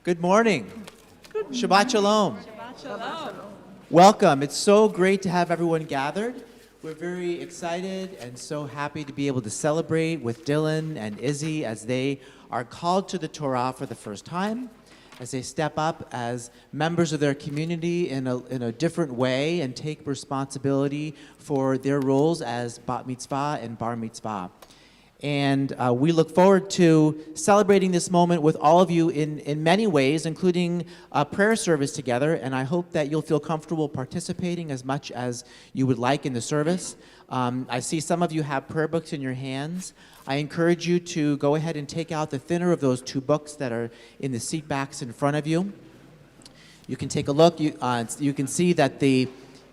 Good morning. Shabbat Shalom. Shabbat Shalom. Welcome. It's so great to have everyone gathered. We're very excited and so happy to be able to celebrate with Dylan and Izzy as they are called to the Torah for the first time, as they step up as members of their community in a different way and take responsibility for their roles as bat mitzvah and bar mitzvah. And we look forward to celebrating this moment with all of you in many ways, including a prayer service together. And I hope that you'll feel comfortable participating as much as you would like in the service. I see some of you have prayer books in your hands. I encourage you to go ahead and take out the thinner of those two books that are in the seat backs in front of you. You can take a look. You can see that the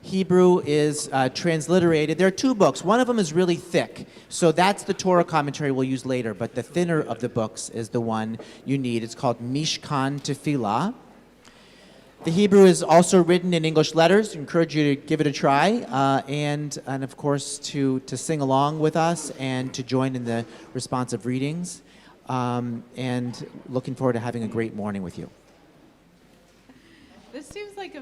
Hebrew is transliterated. There are two books. One of them is really thick, so that's the Torah commentary we'll use later, but the thinner of the books is the one you need. It's called Mishkan Tefillah. The Hebrew is also written in English letters. I encourage you to give it a try, and of course to sing along with us and to join in the responsive readings, and looking forward to having a great morning with you. This seems like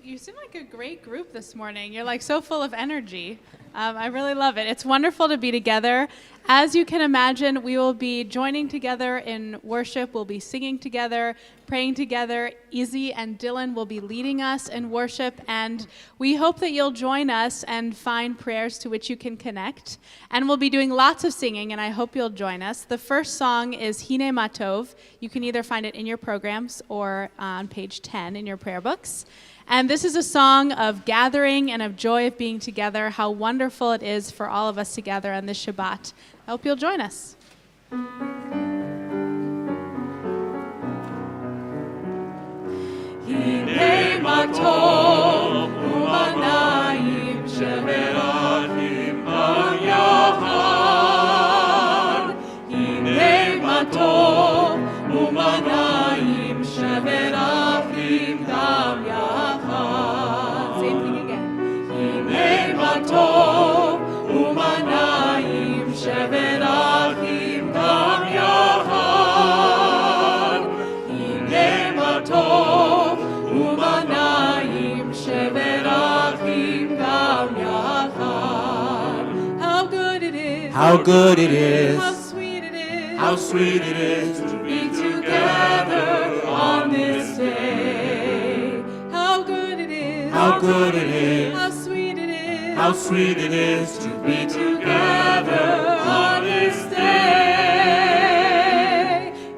you seem like a great group this morning. You're like so full of energy. I really love it. It's wonderful to be together. As you can imagine, we will be joining together in worship. We'll be singing together, praying together. Izzy and Dylan will be leading us in worship, and we hope that you'll join us and find prayers to which you can connect. And we'll be doing lots of singing, and I hope you'll join us. The first song is Hine Matov. You can either find it in your programs or on page 10 in your prayer books. And this is a song of gathering and of joy of being together, how wonderful it is for all of us together on this Shabbat. I hope you'll join us. Hine matov u'manayim shemerachim bam yachad. Hine matov u'manayim shemerachim bam yachad. Same thing again. Hine matov u'manayim shemerachim bam yachad. Hine matov u'manayim shemerachim bam yachad. How good it is. How good it is. How sweet it is. How sweet it is To be together on this day. How good it is. How good it is. How sweet it is. How sweet it is to Be together on this day.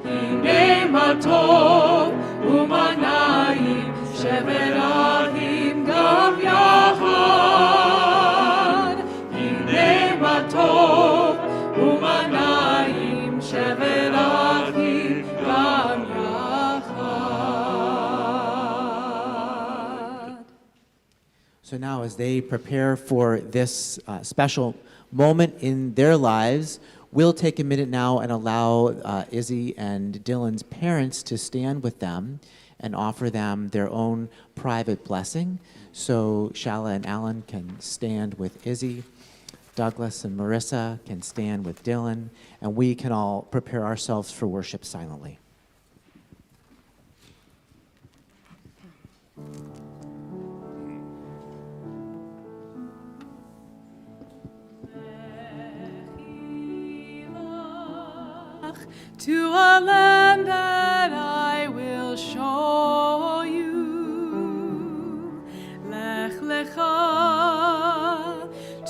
Hine matov u'manayim shemerachim gam yachad. Hine matov u'manayim shemerachim gam yachad. So now, as they prepare for this special moment in their lives, we'll take a minute now and allow Izzy and Dylan's parents to stand with them and offer them their own private blessing. So Shala and Alan can stand with Izzy, Douglas and Marissa can stand with Dylan, and we can all prepare ourselves for worship silently. To a land that I will show you. Lech lecha,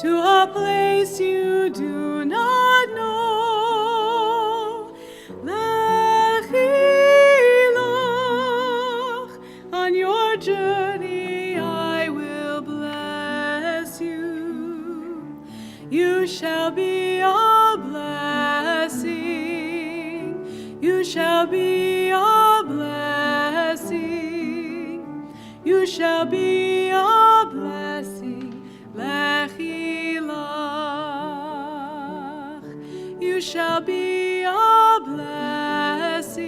to a place you do not know. Lech on your journey I will bless you. You shall be a blessing. You shall be a blessing. You shall be a blessing. Lechilach. You shall be a blessing.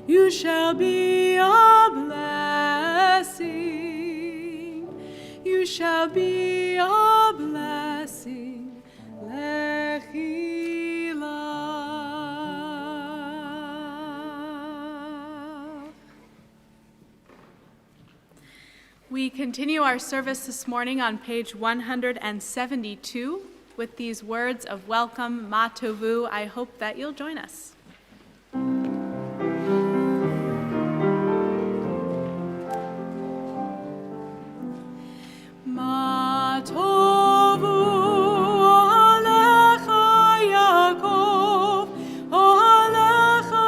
You shall be a blessing. You shall be a blessing. Lechilach. We continue our service this morning on page 172 with these words of welcome, Ma Tovu. I hope that you'll join us. Ma Tovu Alecha Yaakov, Alecha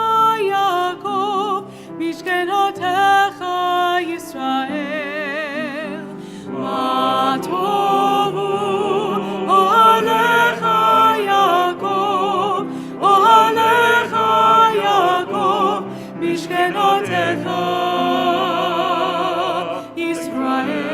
Yaakov, Mishkenotecha Yisrael. Ma Tovu Alecha Yaakov, Alecha Yaakov, Mishkenotecha Yisrael.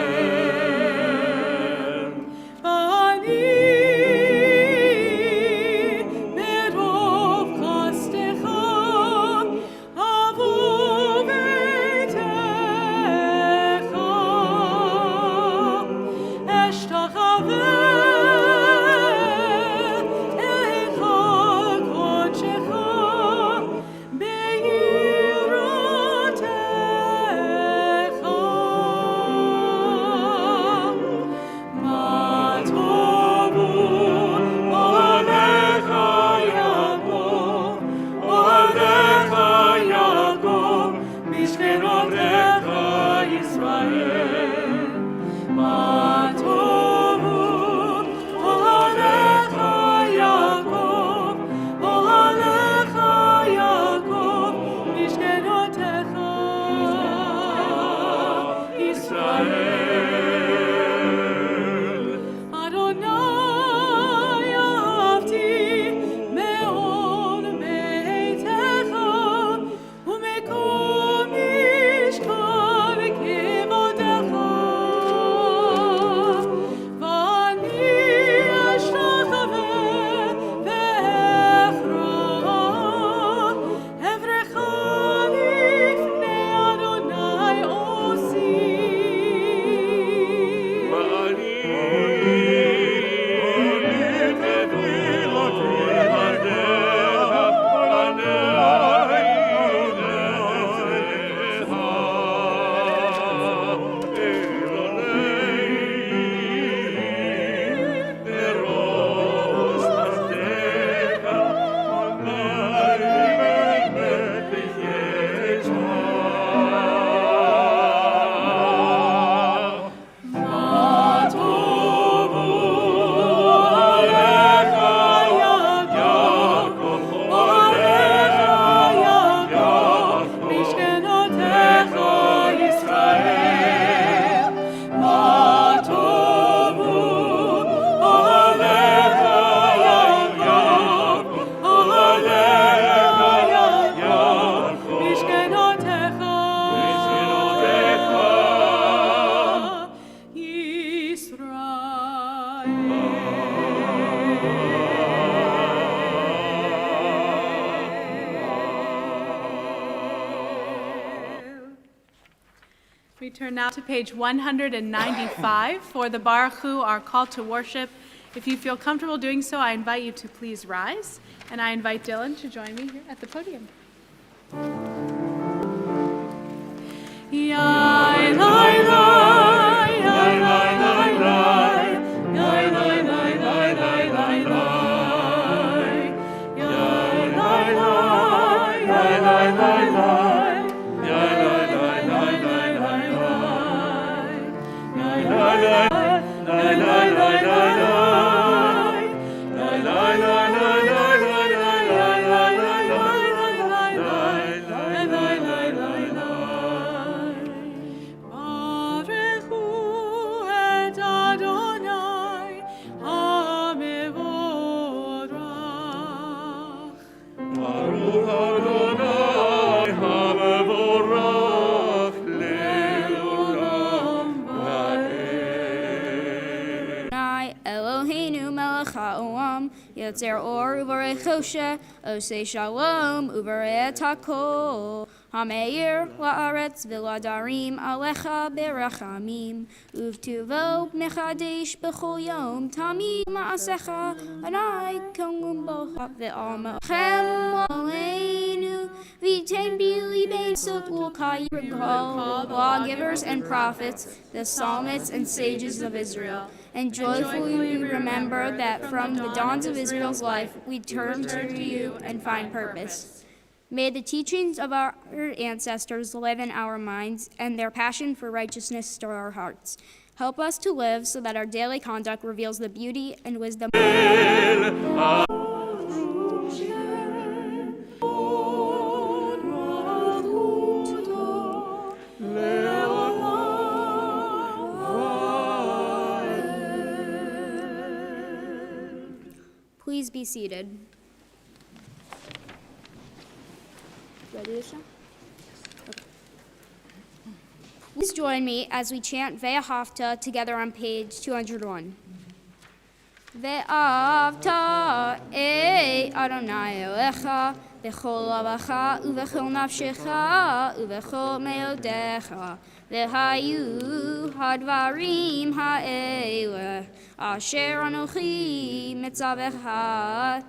We turn now to page 195 for the Baruch Hu, our call to worship. If you feel comfortable doing so, I invite you to please rise, and I invite Dylan to join me here at the podium. Yai, lai, lai, yai, lai, lai, lai, yai, lai, lai, lai, lai, lai, lai, yai, lai, lai, yai, lai, lai, lai, yai, lai, lai, lai, lai, lai, yai, lai, lai, lai, lai, lai, Yetzer or uvarei choshe, osei shalom uvarei takol. Hameir la'aretz v'ladarim alecha berachamim, uvtuvo mechadesh b'chol yom tamim ma'asecha, anai kongum bocha ve'alma. Chem aleinu V'tein bili bein sot ulkai recall lawgivers and prophets, the psalmists and sages of Israel. And joyfully we remember that from the dawns of Israel's life we turn to you and find purpose. May the teachings of our ancestors live in our minds and their passion for righteousness stir our hearts. Help us to live so that our daily conduct reveals the beauty and wisdom. Please be seated. Ready to show? Okay. Please join me as we chant Ve'ahavta together on page 201. Ve'ahavta Adonai Elecha b'chol lavacha u'b'chol nafshecha u'b'chol meodecha v'hayu hadvarim ha'eleh asher anochi mitzavecha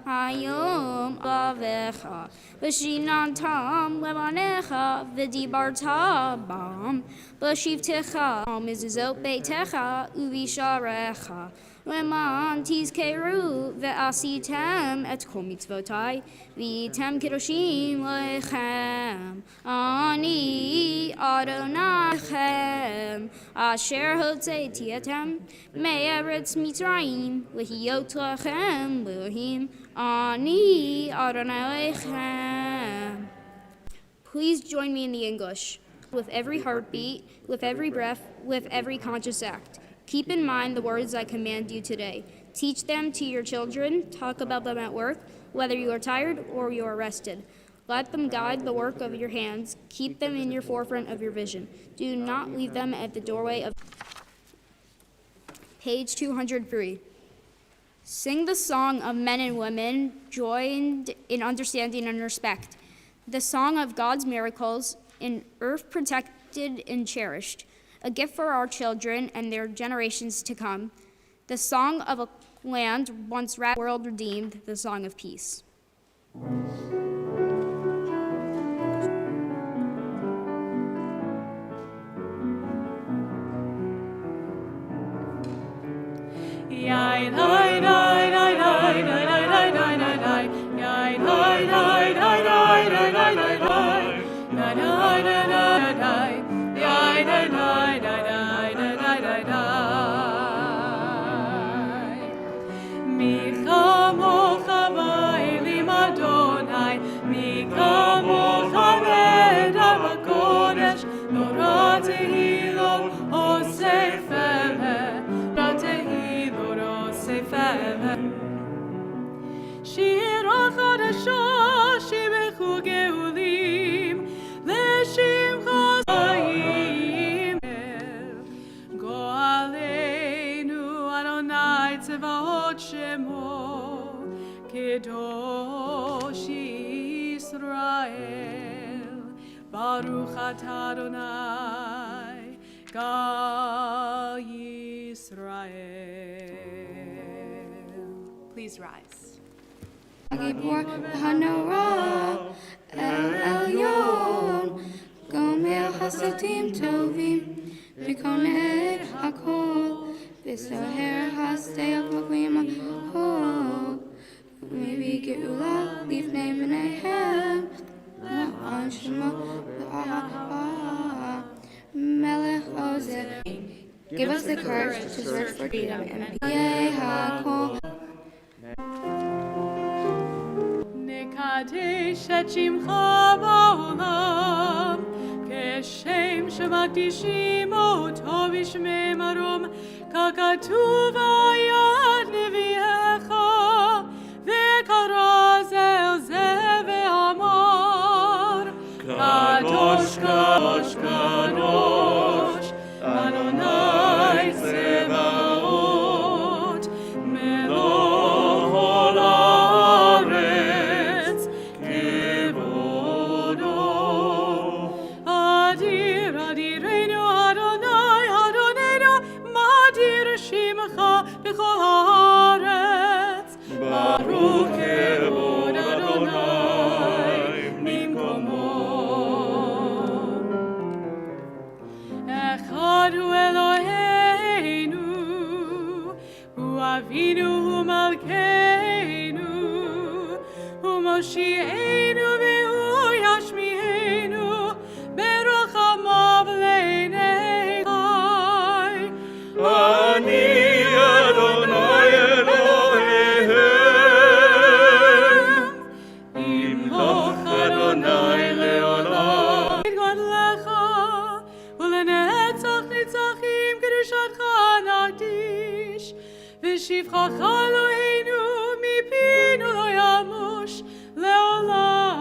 hayom lavecha v'shinantam levanecha v'dibarta bam v'shivtecha mizuzot beitecha u'visharecha Leman tizkeru ve'asitem et kol mitzvotai v'item kedoshim lechem ani Adonai asher hotzeiti etem me'eretz Mitzrayim lehiyot lechem Elohim ani Adonai lechem. Please join me in the English. With every heartbeat, with every breath, with every conscious act. Keep in mind the words I command you today. Teach them to your children. Talk about them at work, whether you are tired or you are rested. Let them guide the work of your hands. Keep them in your forefront of your vision. Do not leave them at the doorway of page 203. Sing the song of men and women joined in understanding and respect. The song of God's miracles, in earth protected and cherished. A gift for our children and their generations to come. The song of a land once ravaged, world redeemed, the song of peace. Kedosh Yisrael, Baruch atah Adonai, Gal Yisrael. Please rise. Gibor Hanorah El Elyon, Gomer Hasadim Tovim, V'konet Hakol, V'soher Hasdei Avogim Hakol. Maybe Geula, Lifnei V'neihem, La'an Shema, La'ah, Melech Ozer. Give us the courage to search for freedom and Yeh HaKol. Nekadesh et Shimcha ba'olam, Keshem shemaqdishim oto b'shmei marom, Kakatuv ayad neviecha, V'kara Zell ve'amar, Kadosh, Kadosh, Kadosh, Adonai Tzevaot, Melech ol haaretz, Kevodo. Adir, Adirenu, Adonai, Adonenu, Madir Shimcha b'chol haaretz. Baruch Kevod Adonai, Mimkomo לשבחך אלוהינו מפינו לא ימוש לעולם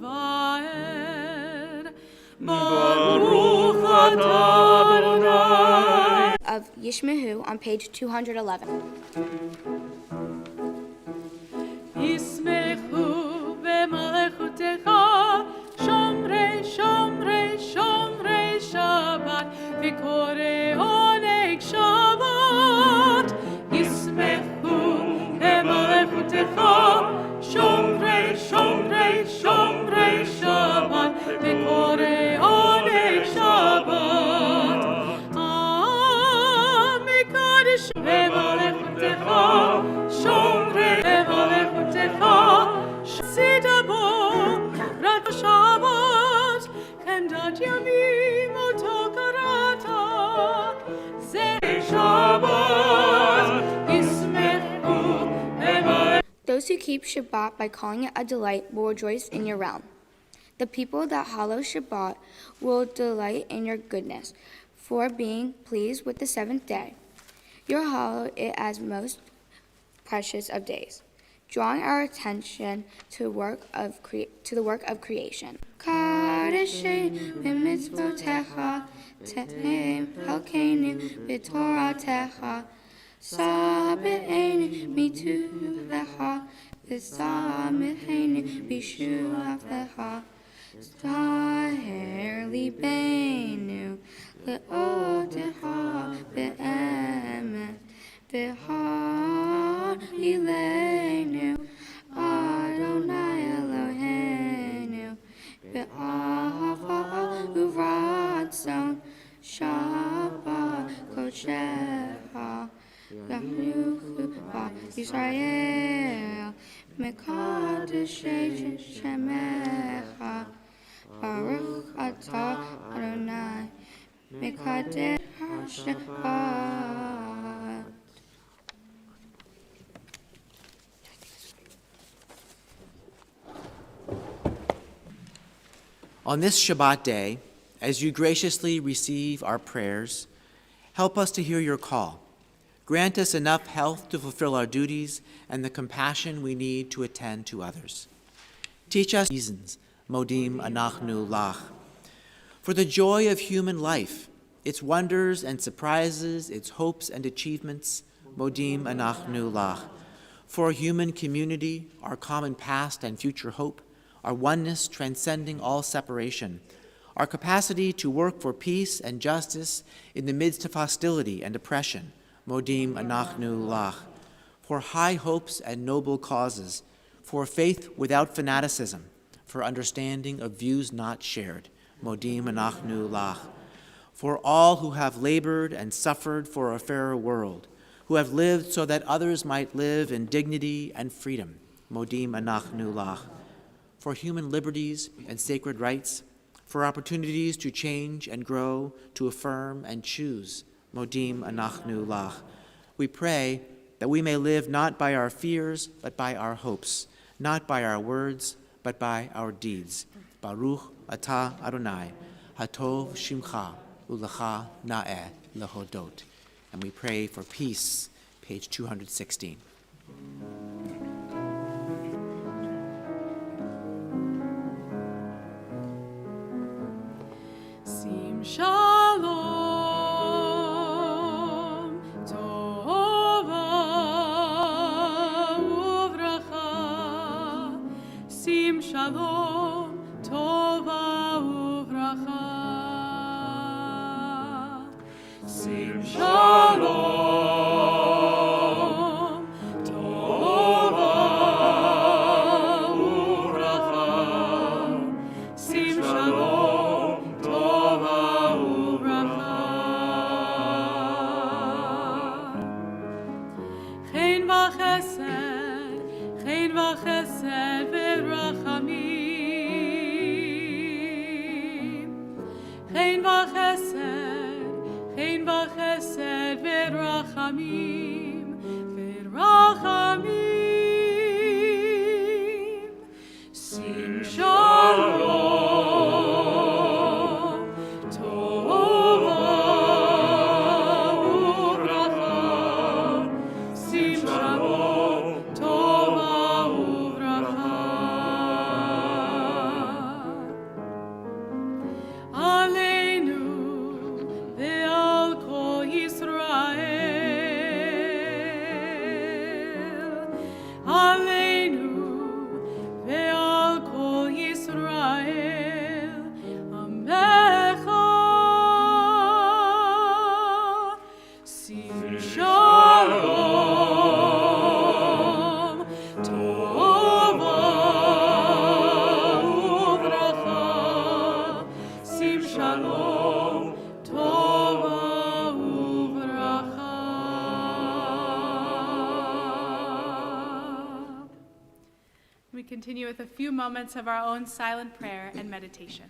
ועד. ברוך אתה אדוני. Of Yishmahu on page 211. ישמחו במלכותך שומרי שומרי שומרי שבת וקוראי עונג שבת. ישמחו במלכותך שומרי שומרי שומרי שבת וקוראי עונג שבת. מקדש במלכותך שומרי במלכותך עשית בו רק השבת כנדת ימים אותו קראת זה שבת. ישמחו במלכותך. Those who keep Shabbat by calling it a delight will rejoice in your realm. The people that hallow Shabbat will delight in your goodness, for being pleased with the seventh day. You hallow it as most precious of days, drawing our attention to the work of creation. Kadeshim b'mitzvotecha, tehim halkeinu b'toratecha, sabeinu mituvecha, v'sameinu b'shuafecha, tahir libeinu le'otecha be'emet, v'ha'ilenu Adonai Eloheinu v'ahava uvratzon Shabbat kodshecha Yahuchu Yisrael mekadeshei shemecha Baruch atah Adonai mekadesh Shabbat. On this Shabbat day, as you graciously receive our prayers, help us to hear your call. Grant us enough health to fulfill our duties and the compassion we need to attend to others. Teach us reasons, modim anachnu lach, for the joy of human life, its wonders and surprises, its hopes and achievements, modim anachnu lach, for human community, our common past and future hope, our oneness transcending all separation, our capacity to work for peace and justice in the midst of hostility and oppression, modim anachnu lach, for high hopes and noble causes, for faith without fanaticism, for understanding of views not shared, modim anachnu lach, for all who have labored and suffered for a fairer world, who have lived so that others might live in dignity and freedom, modim anachnu lach, for human liberties and sacred rights, for opportunities to change and grow, to affirm and choose, modim anachnu lach. We pray that we may live not by our fears, but by our hopes, not by our words, but by our deeds. Baruch atah Adonai, hatov shimcha, ulecha na'eh lehodot. And we pray for peace, page 216. שים שלום, טובה וברכה. שים שלום, טובה וברכה. שים שלום, טובה וברכה. שים שלום, טובה וברכה. חן וחסד, חן וחסד ורחמים. חן וחסד, חן וחסד ורחמים, ורחמים. שים שלום, טובה וברכה. continue with a few moments of our own silent prayer and meditation.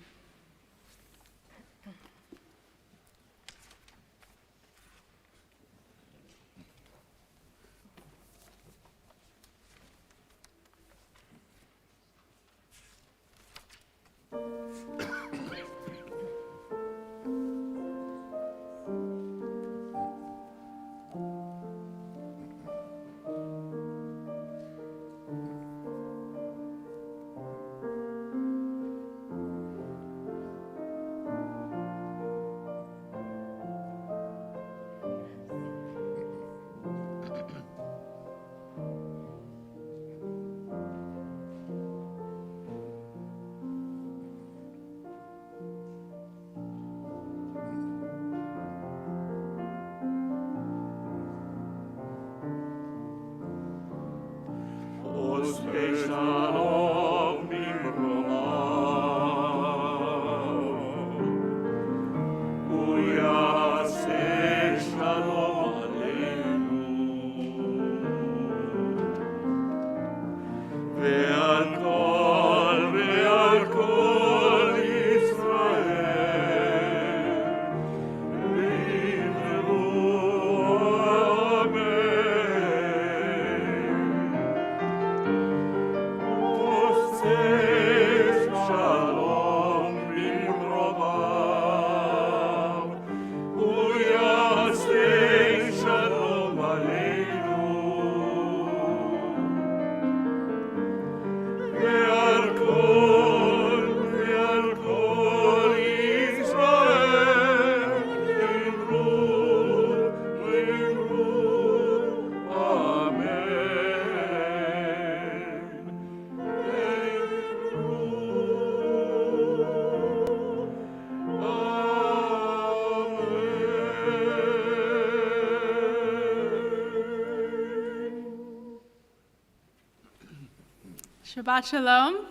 Shabbat Shalom.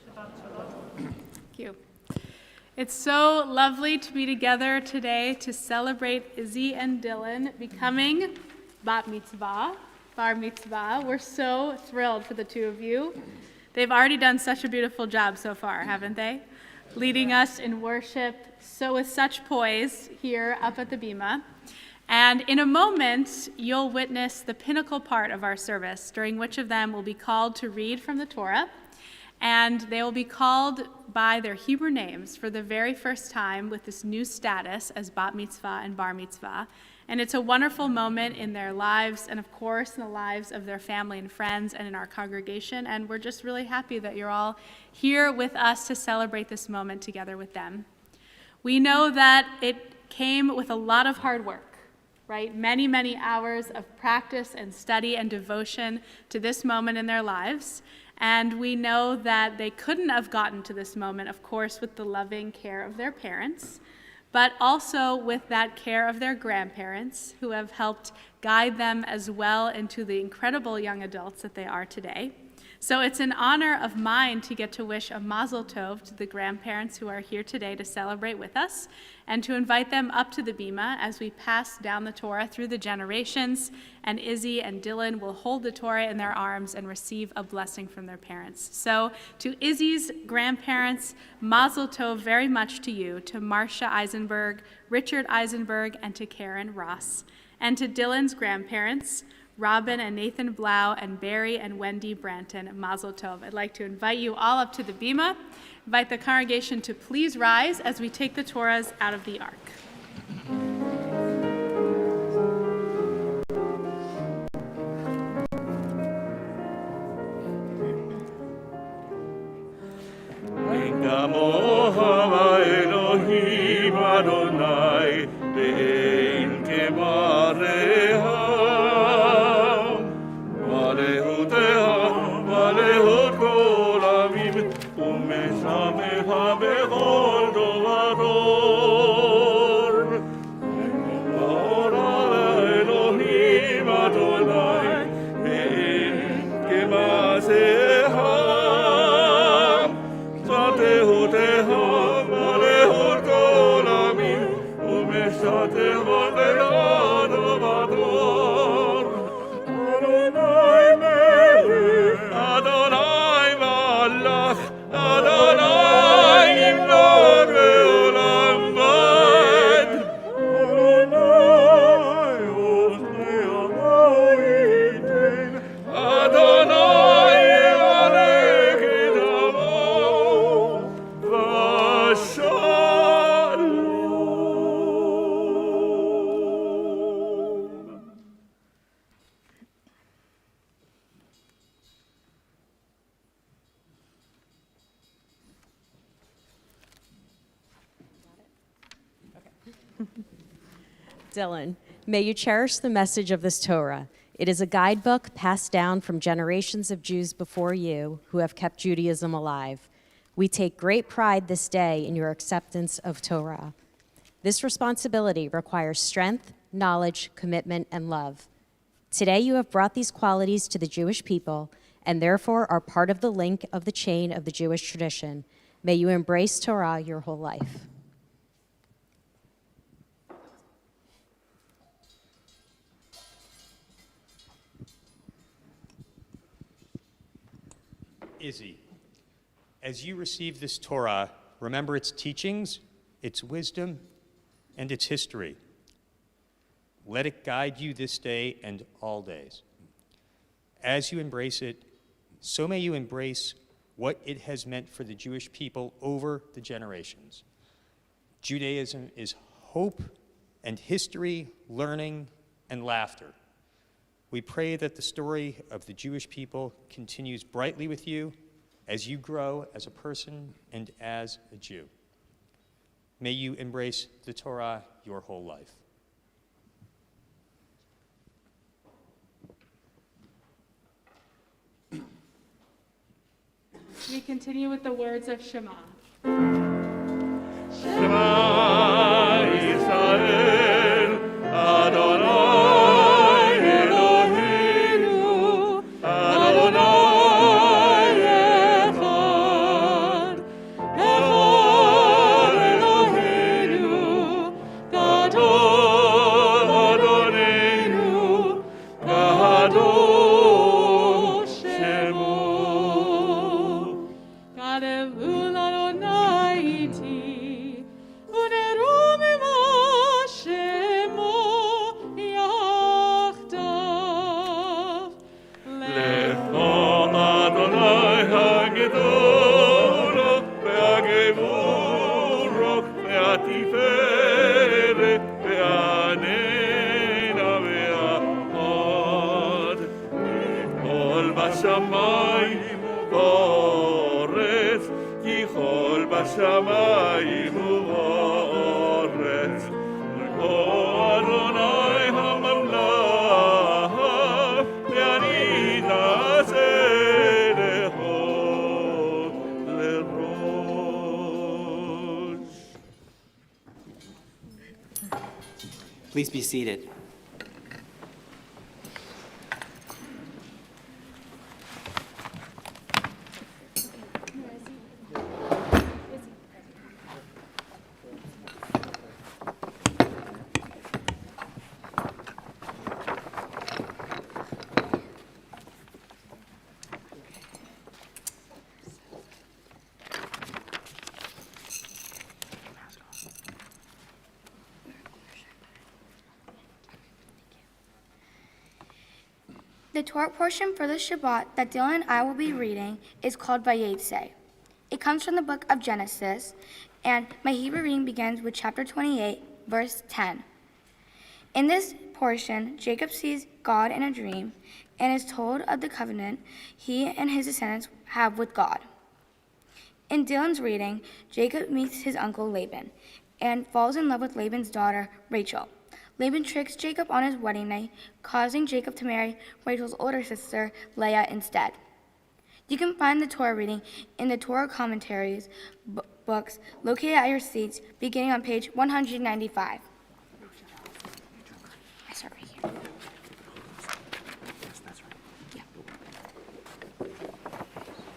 Shabbat Shalom. Thank you. It's so lovely to be together today to celebrate Izzy and Dylan becoming Bar Mitzvah. We're so thrilled for the two of you. They've already done such a beautiful job so far, haven't they? Leading us in worship so with such poise here up at the Bima. And in a moment, you'll witness the pinnacle part of our service, during which of them will be called to read from the Torah, and they will be called by their Hebrew names for the very first time with this new status as Bat Mitzvah and Bar Mitzvah. And it's a wonderful moment in their lives, and of course in the lives of their family and friends and in our congregation, and we're just really happy that you're all here with us to celebrate this moment together with them. We know that it came with a lot of hard work. Right? Many, many hours of practice and study and devotion to this moment in their lives. And we know that they couldn't have gotten to this moment, of course, with the loving care of their parents, but also with that care of their grandparents, who have helped guide them as well into the incredible young adults that they are today. So it's an honor of mine to get to wish a mazel tov to the grandparents who are here today to celebrate with us, and to invite them up to the Bima as we pass down the Torah through the generations, and Izzy and Dylan will hold the Torah in their arms and receive a blessing from their parents. So to Izzy's grandparents, mazel tov very much to you, to Marcia Eisenberg, Richard Eisenberg, and to Karen Ross. And to Dylan's grandparents, Robin and Nathan Blau, and Barry and Wendy Branton, mazel tov. I'd like to invite you all up to the Bima, invite the congregation to please rise as we take the Torahs out of the ark. Adonai Dylan, may you cherish the message of this Torah. It is a guidebook passed down from generations of Jews before you who have kept Judaism alive. We take great pride this day in your acceptance of Torah. This responsibility requires strength, knowledge, commitment, and love. Today you have brought these qualities to the Jewish people and therefore are part of the link of the chain of the Jewish tradition. May you embrace Torah your whole life. Izzy, as you receive this Torah, remember its teachings, its wisdom, and its history. Let it guide you this day and all days. As you embrace it, so may you embrace what it has meant for the Jewish people over the generations. Judaism is hope and history, learning, and laughter. We pray that the story of the Jewish people continues brightly with you as you grow as a person and as a Jew. May you embrace the Torah your whole life. We continue with the words of Shema. Shema Yisrael, Adonai Eloheinu, Adonai Echad, Echad Eloheinu, Gadol Adonenu, Gadol Shemo. Gadol Adonai iti, unerumim Shemo yachdav. Lecho Adonai hagedol, ve'agevurok, ve'atiferet, ve'anena, ve'ahod. Kol bashamayim u'oretz, ki kol bashamayim u'oretz. Lecho Adonai hamamlach, ve'ani naseh lecho lerosh. Please be seated. The Torah portion for the Shabbat that Dylan and I will be reading is called Vayetze. It comes from the book of Genesis, and my Hebrew reading begins with chapter 28, verse 10. In this portion, Jacob sees God in a dream and is told of the covenant he and his descendants have with God. In Dylan's reading, Jacob meets his uncle Laban and falls in love with Laban's daughter, Rachel. Laban tricks Jacob on his wedding night, causing Jacob to marry Rachel's older sister, Leah, instead. You can find the Torah reading in the Torah commentaries books located at your seats, beginning on page 195. I start right here.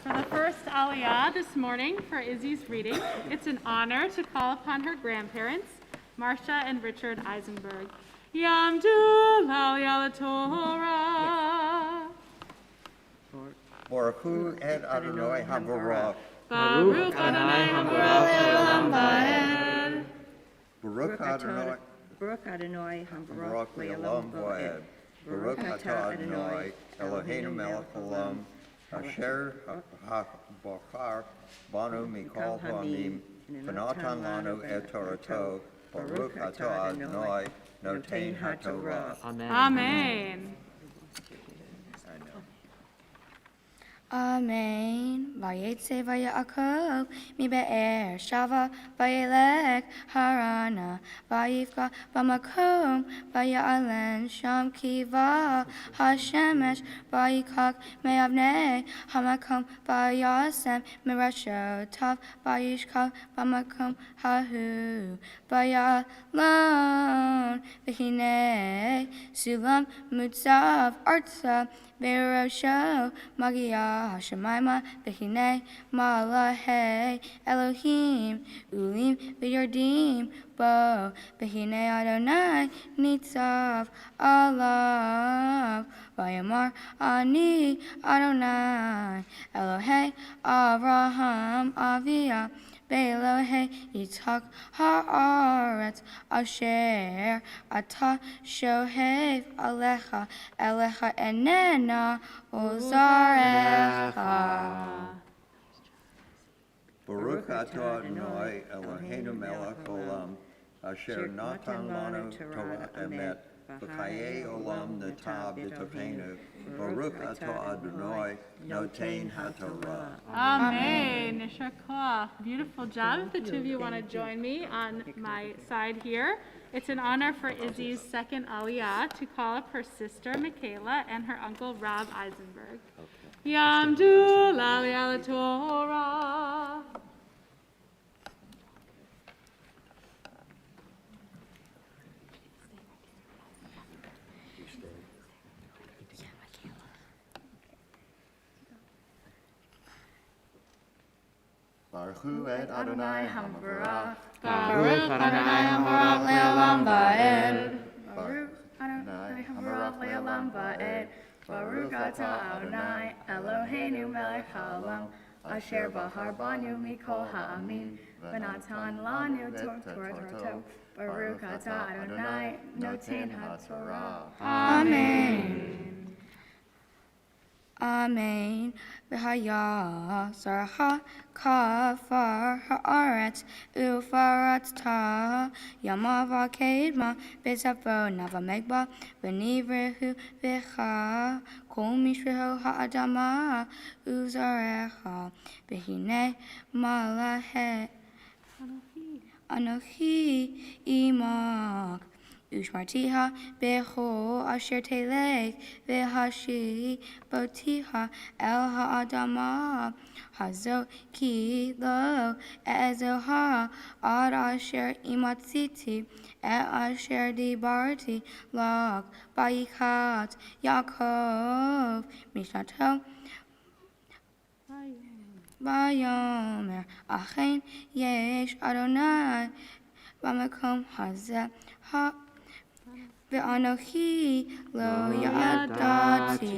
For the first Aliyah this morning for Izzy's reading, it's an honor to call upon her grandparents, Marcia and Richard Eisenberg. Yamdu Aliyah Torah. Baruch Hu et Adonai HaBarak. Baruch Adonai Habarach Le'olam Va'ed. Baruch Adonai Baruch Adonai HaBarak Le'olam Va'ed. Baruch Atah Adonai Eloheinu melech haolam asher ha'bachar banu mikol ha'amim v'natan lanu et Torato. Baruch Atah Adonai notein HaTorah. Amen. Amen. Vayetze vayakov mi be'er shava vayelek harana vayivka bamakom vayalen sham kiva hashemesh vayikak me'avnei hamakom vayasem mirasho tav vayishkak bamakom hahu vayalon v'hinei sulam mutzav artsa Berosho, Magia, Shemaima, Bechine, Malahe, Elohim, Ulim, Beyardim, Bo, Bechine Adonai, Nitzav, Allah, Vayamar, Ani, Adonai, Elohe, Avraham, Avia, Belohe, Yitzhak, Haaretz, Asher, Ata, Shohev, Alecha, Elecha, Enena, Ozarecha. Baruch atah Adonai Eloheinu melech olam, asher natan lanu Torah emet, v'chayei olam natav b'tofenu. Baruch atah Adonai notein haTorah. Amen. Yeshar koach. Beautiful job. If the two of you want to join me on my side here, it's an honor for Izzy's second aliyah to call up her sister Michaela and her uncle Rob Eisenberg. Yamdu l'aliyah Torah. Baruch et Adonai Hamvarach. Baruch Adonai Hamvarach le'olam va'ed. Baruch Adonai Hamvarach le'olam va'ed. Baruch atah Adonai Eloheinu melech haolam, asher bahar banu mikol ha'amim, v'natan lanu Torah. Baruch atah Adonai notein haTorah. Amen. Amen. V'haya sarha kafar haaretz ufarat ta yamava kedma bezafo navamegba v'nivrehu v'cha kol mishreho ha'adama uzarecha v'hine malahe anochi imak Ushmartiha becho asher telech vehashi botiha el ha'adama hazo ki lo ezoha ad asher imatziti et asher dibarti log bayikat Yaakov mishnato Vayomer achen yesh Adonai b'makom hazeh ha Ve'anochi lo yadati.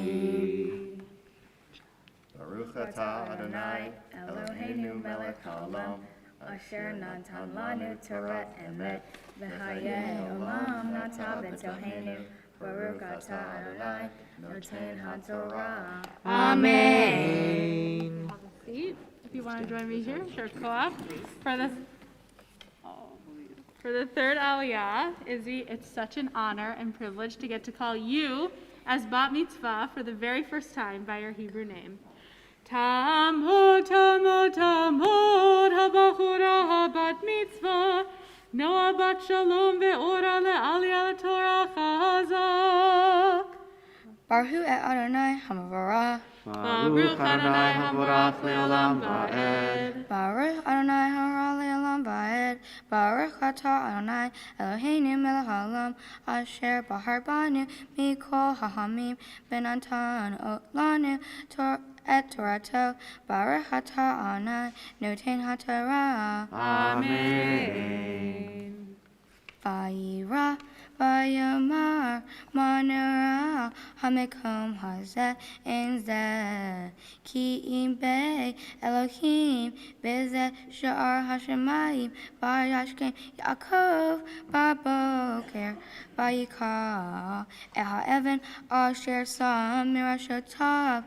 Baruch atah Adonai Eloheinu melech haolam, asher natan lanu Torah emet, v'hayei olam natav b'toheinu. Baruch atah Adonai notein haTorah. Amen. Have a seat. If you want to join me here, sure, co-op. For the third aliyah, Izzy, it's such an honor and privilege to get to call you as bat mitzvah for the very first time by your Hebrew name. Tamod, tamod, tamod, habachura habat mitzvah, noah bat shalom ve'ora le'aliyah Torah chazak. Baruch et Adonai Hamvarach. Baruch Adonai Hamvarach le'olam va'ed. Baruch Adonai Hamvarach le'olam va'ed. Baruch atah Adonai Eloheinu melech haolam, asher bahar banu mikol ha'amim, v'natan lanu et Torato. Baruch atah Adonai notein haTorah. Amen. Vayira vayamar manara hamekom hazeh en zeh ki im be Elohim bezeh sha'ar hashemayim vayashkem Yaakov baboker vayika et ha'evan asher sam mirashotav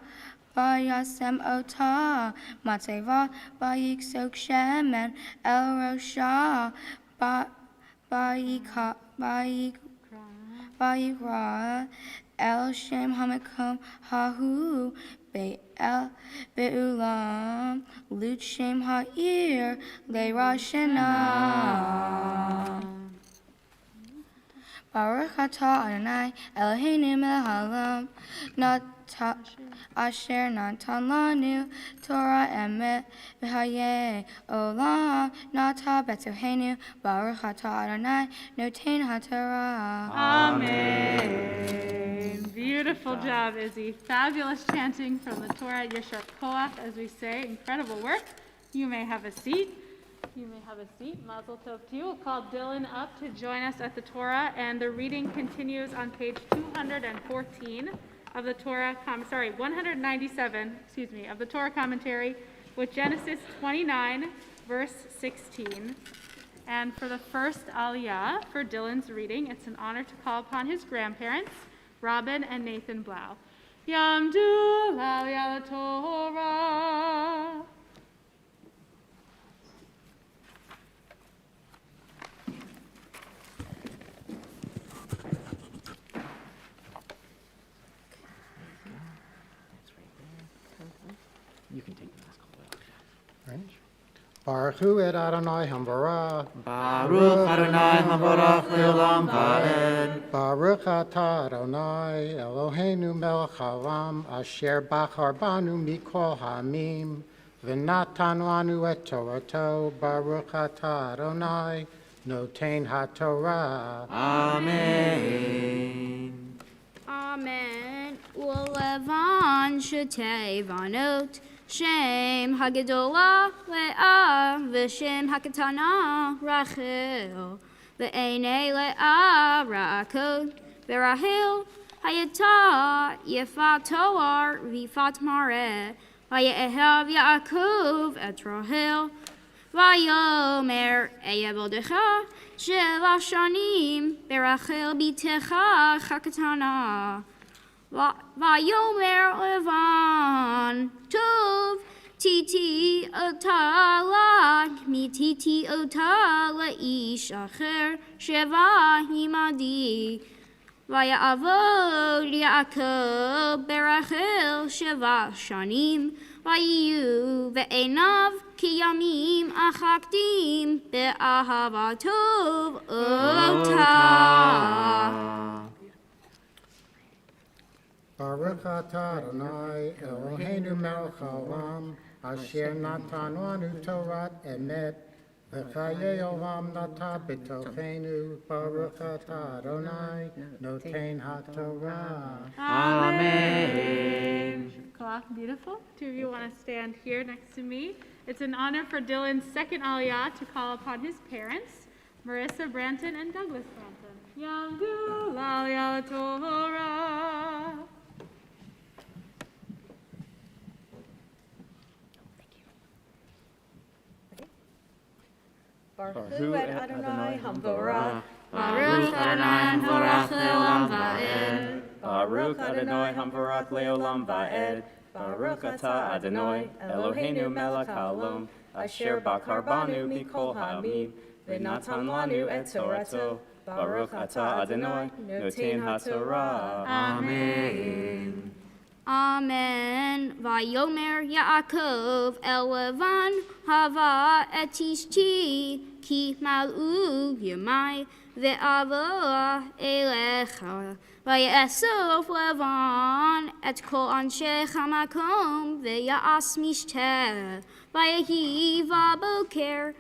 Vayasem ota mateva vayiksok shemen el rosha vayikra el shem hamakom hahu Be'el be'ulam lut shem ha'ir le'rashena. Baruch atah Adonai Eloheinu melech haolam asher natan lanu Torah emet v'hayei olam nata b'tohenu. Baruch atah Adonai noten haTorah. Amen. Beautiful job, Izzy. Fabulous chanting from the Torah. Yeshar Koach, as we say. Incredible work. You may have a seat. You may have a seat. Mazel tov to you. We'll call Dylan up to join us at the Torah, and the reading continues on page 214 of the Torah, 197, of the Torah commentary, with Genesis 29, verse 16. And for the first aliyah for Dylan's reading, it's an honor to call upon his grandparents, Robin and Nathan Blau. Yamdu l'aliyah Torah. You can take the mask off. Baruch hu et Adonai Hamvarah. Baruch Adonai Havarach le'olam va'ed. Baruch atah Adonai Eloheinu melech haolam asher bachar banu mikol ha'amim v'natan lanu et Torato. Baruch atah Adonai noten haTorah. Amen. Amen. Ulevan shetei vanot Shem Hagadola Le'ah V'Shem Hakatana Rachel V'Einei Le'ah Ra'akod V'Rahel Hayata Yefat Toar V'Fat Mareh V'Ye'ehav Yaakov Et Rahel V'Yomer Eyevodecha Sheva Shanim V'Rachel Bitecha Hakatana Vayomer Levan Tov Titi Otala Mititi Otala Ish Acher Sheva Himadi Vayavod Yaakov Berachel Sheva Shanim Vayu Ve'enav Kiyamim Achaktim Be'ahava Tov Ota. Baruch atah Adonai Eloheinu melech haolam asher natan lanu Torah emet v'chayei olam nata b'tochenu. Baruch atah Adonai noten haTorah. Amen. Beautiful. Two of you want to stand here next to me. It's an honor for Dylan's second aliyah to call upon his parents, Marissa Branton and Douglas Branton. Yamdu l'aliyah Torah. Baruch hu et Adonai Hamvarah. Baruch Adonai Hamvarach Le'olam Va'ed. Baruch Adonai Hamvarach Le'olam Va'ed. Baruch atah Adonai Eloheinu melech haolam asher bachar banu mikol ha'amim v'natan lanu et Torato. Baruch atah Adonai noten haTorah. Amen. Amen. Vayomer Yaakov El Levan Hava et Ishti Ki Mal'u Yemai Ve'avo Elecha Vayesof Levan Et Kol Anshe Hamakom Ve'yas Mishteh Vayehi Vaboker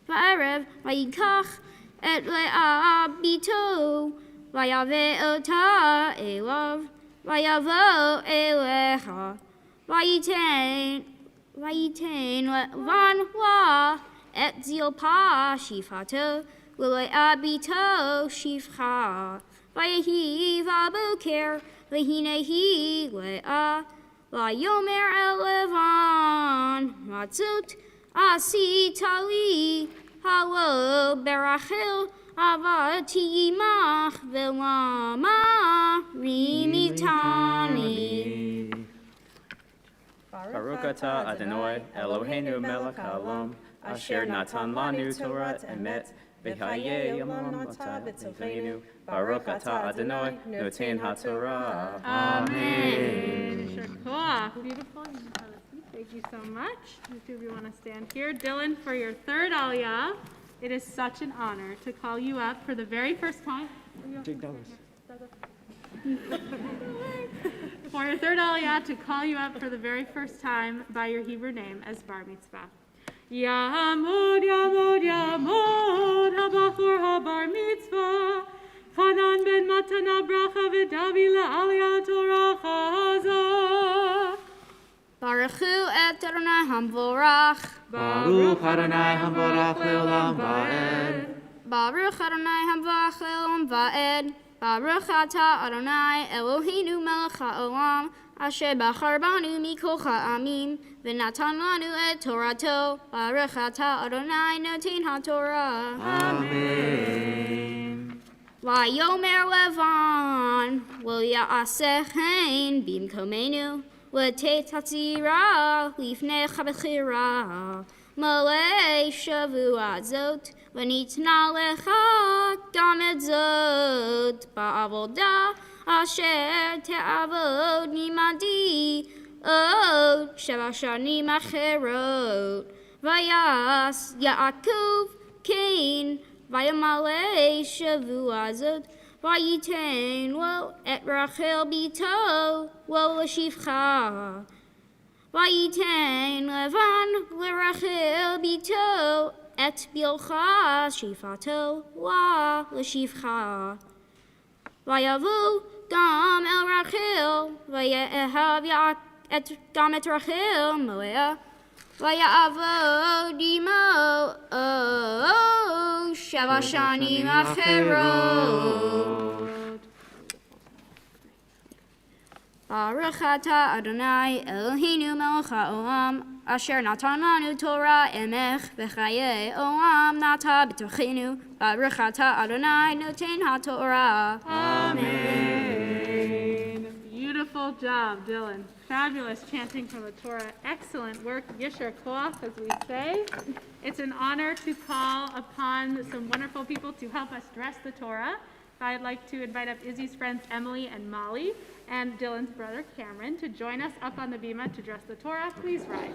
Va'erev Vayikach Et Le'ah Bito Vayave Ota Elav Vayavo elecha, vayitain levan la et zilpa shifato, le'abito shifcha, vayehi vaboker, lehinehi le'a, vayomer elevan, matzot asitali, halo berachil, Avati mach velama rimitani. Baruch atah Adonai Eloheinu melech haolam Asher natan lanu Torah emet, v'chayei olam nata b'tochenu, Baruch atah Adonai, noten haTorah. Amen. Beautiful. Thank you so much. You two of you want to stand here. Dylan, for your third Aliyah, it is such an honor to call you up for the very first time. For your third Aliyah, to call you up for the very first time by your Hebrew name as Bar Mitzvah. Yamod, Yamod, Yamod, Habachor Habar Mitzvah, Hanan ben Matana Bracha v'Davi la'Aliyah Torah Chazah. Baruch Hu et Adonai Hamvorach. Baruch Adonai Hamvorach Leolam Va'ed. Baruch Adonai Hamvorach Leolam Va'ed. Baruch atah Adonai Eloheinu melech ha'olam, asher bachar banu mikol ha'amim, v'natan lanu et Torato. Baruch atah Adonai noten haTorah. Amen. Vayomer Levan, lo ya'aseh chen bimkomenu, v'tei tatzira lifnei chabechira, malei shavua zot, v'nitna lecha damet zot, ba'avoda asher te'avod nimadi, od sheva shanim acherot, vayas Yaakov Cain, vayamale shavua zot, vayiten lo et Rachel bito lo l'shivcha. Vayiten Levan l'Rachel bito et bilcha shifato la l'shivcha. Vayavu gam el Rachel vayehav et gam et Rachel moea. Vayavod imo sheva shanim acherot. Baruch atah Adonai Eloheinu melech ha'olam, asher natan lanu Torah emech, v'chayei olam nata b'tochenu. Baruch atah Adonai noten haTorah. Amen. Beautiful job, Dylan. Fabulous chanting from the Torah. Excellent work. Yisher koach, as we say. It's an honor to call upon some wonderful people to help us dress the Torah. I'd like to invite up Izzy's friends Emily and Molly and Dylan's brother Cameron to join us up on the bima to dress the Torah. Please rise.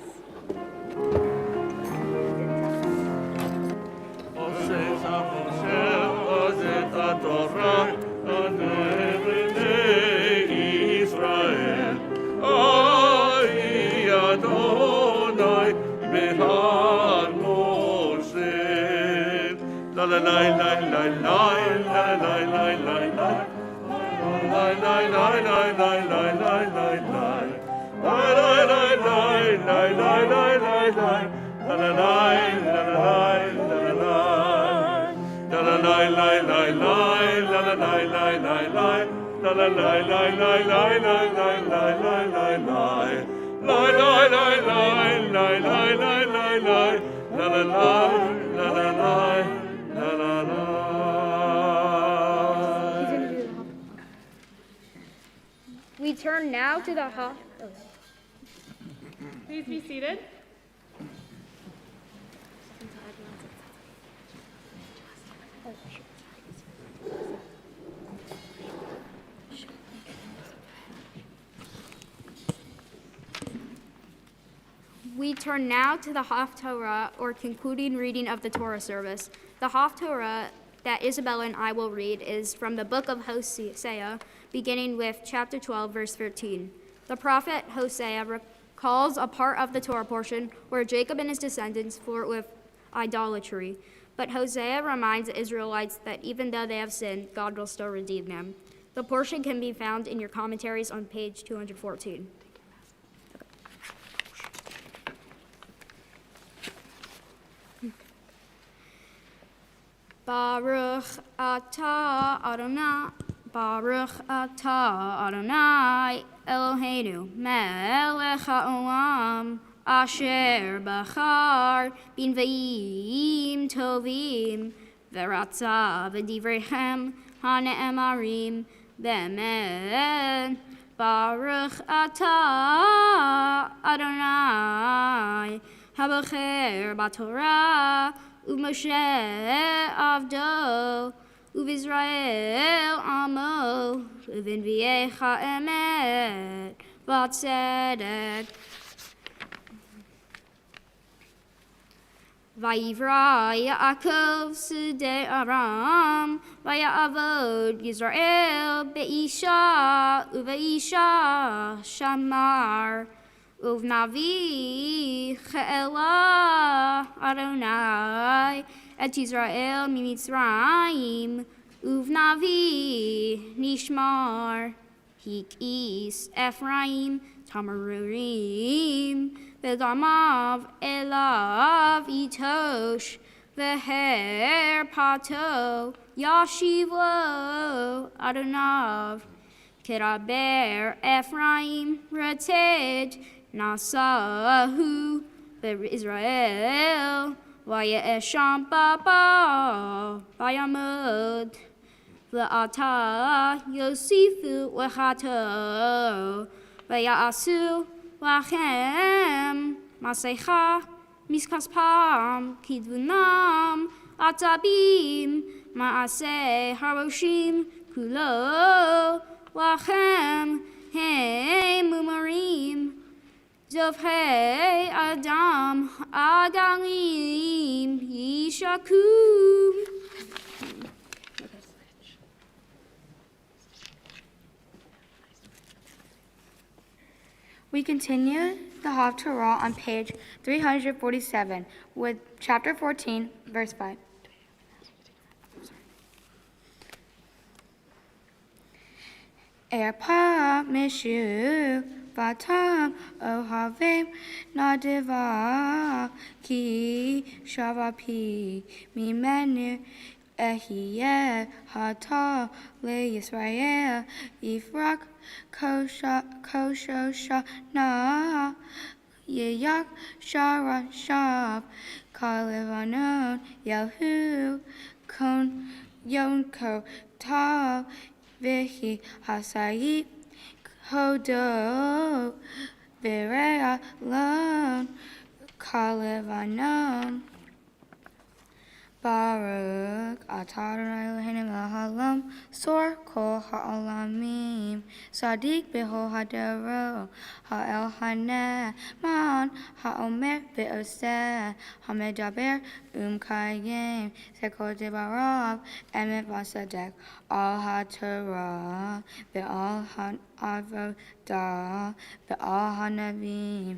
We turn now to the Please be seated. We turn now to the Haftorah, or concluding reading of the Torah service. The Haftorah that Isabella and I will read is from the book of Hosea, beginning with chapter 12, verse 13. The prophet Hosea recalls a part of the Torah portion where Jacob and his descendants flirt with idolatry. But Hosea reminds the Israelites that even though they have sinned, God will still redeem them. The portion can be found in your commentaries on page 214. Baruch atah Adonai, Baruch atah Adonai, Eloheinu, melech ha'olam, asher bachar b'nviim tovim, v'ratza v'divrechem ha'ne'emarim, b'emet. Baruch atah Adonai, Habacher Batorah, Moshe Avdo, Israel Amo, V'Viecha Emet, V'Tzedek. Vayivra Yaakov Sudei Aram, Vayavod Yisrael Be'isha, Uve'isha Shamar, Uvnavi Che'ela Adonai, Et Yisrael Mimitzrayim, Uvnavi Nishmar, Hikis Ephraim, Tamarurim, V'damav elav itosh, V'her pato, Yashivo Adonav, Kiraber Ephraim, Rated, Nasahu, V'Israel, V'yesham Baba, V'yamod, V'ata Yosifu V'chato, V'yasu Lachem, Masecha, Miskaspam, Kidvunam, Atabim, Maase Haroshim, Kulo, Lachem, Hey Mumarim, Dovhei Adam, Agalim, Yishakum. We continue the Haftarah on page 347 with chapter 14, verse 5. Erpa Meshu Batam Ohavim Nadiva Ki Shavapi Mimenu Ehiyeh Hata Le Yisrael Ifrak Koshoshana Yeyak Shara Shab Kalevanon Yahu Kon Yonko Tav Vihi Hasayit Hodo Virea Lon Kalevanon Baruch Atah Adonai Eloheinu melech haolam Sor kol ha'olamim Sadik b'chol hadaro Ha'el haneh Man ha'omer v'oseh Ha'medaber kayem Sekol dibarav Emet v'sadek Al ha'torah Ve'al ha'avodah Ve'al ha'navim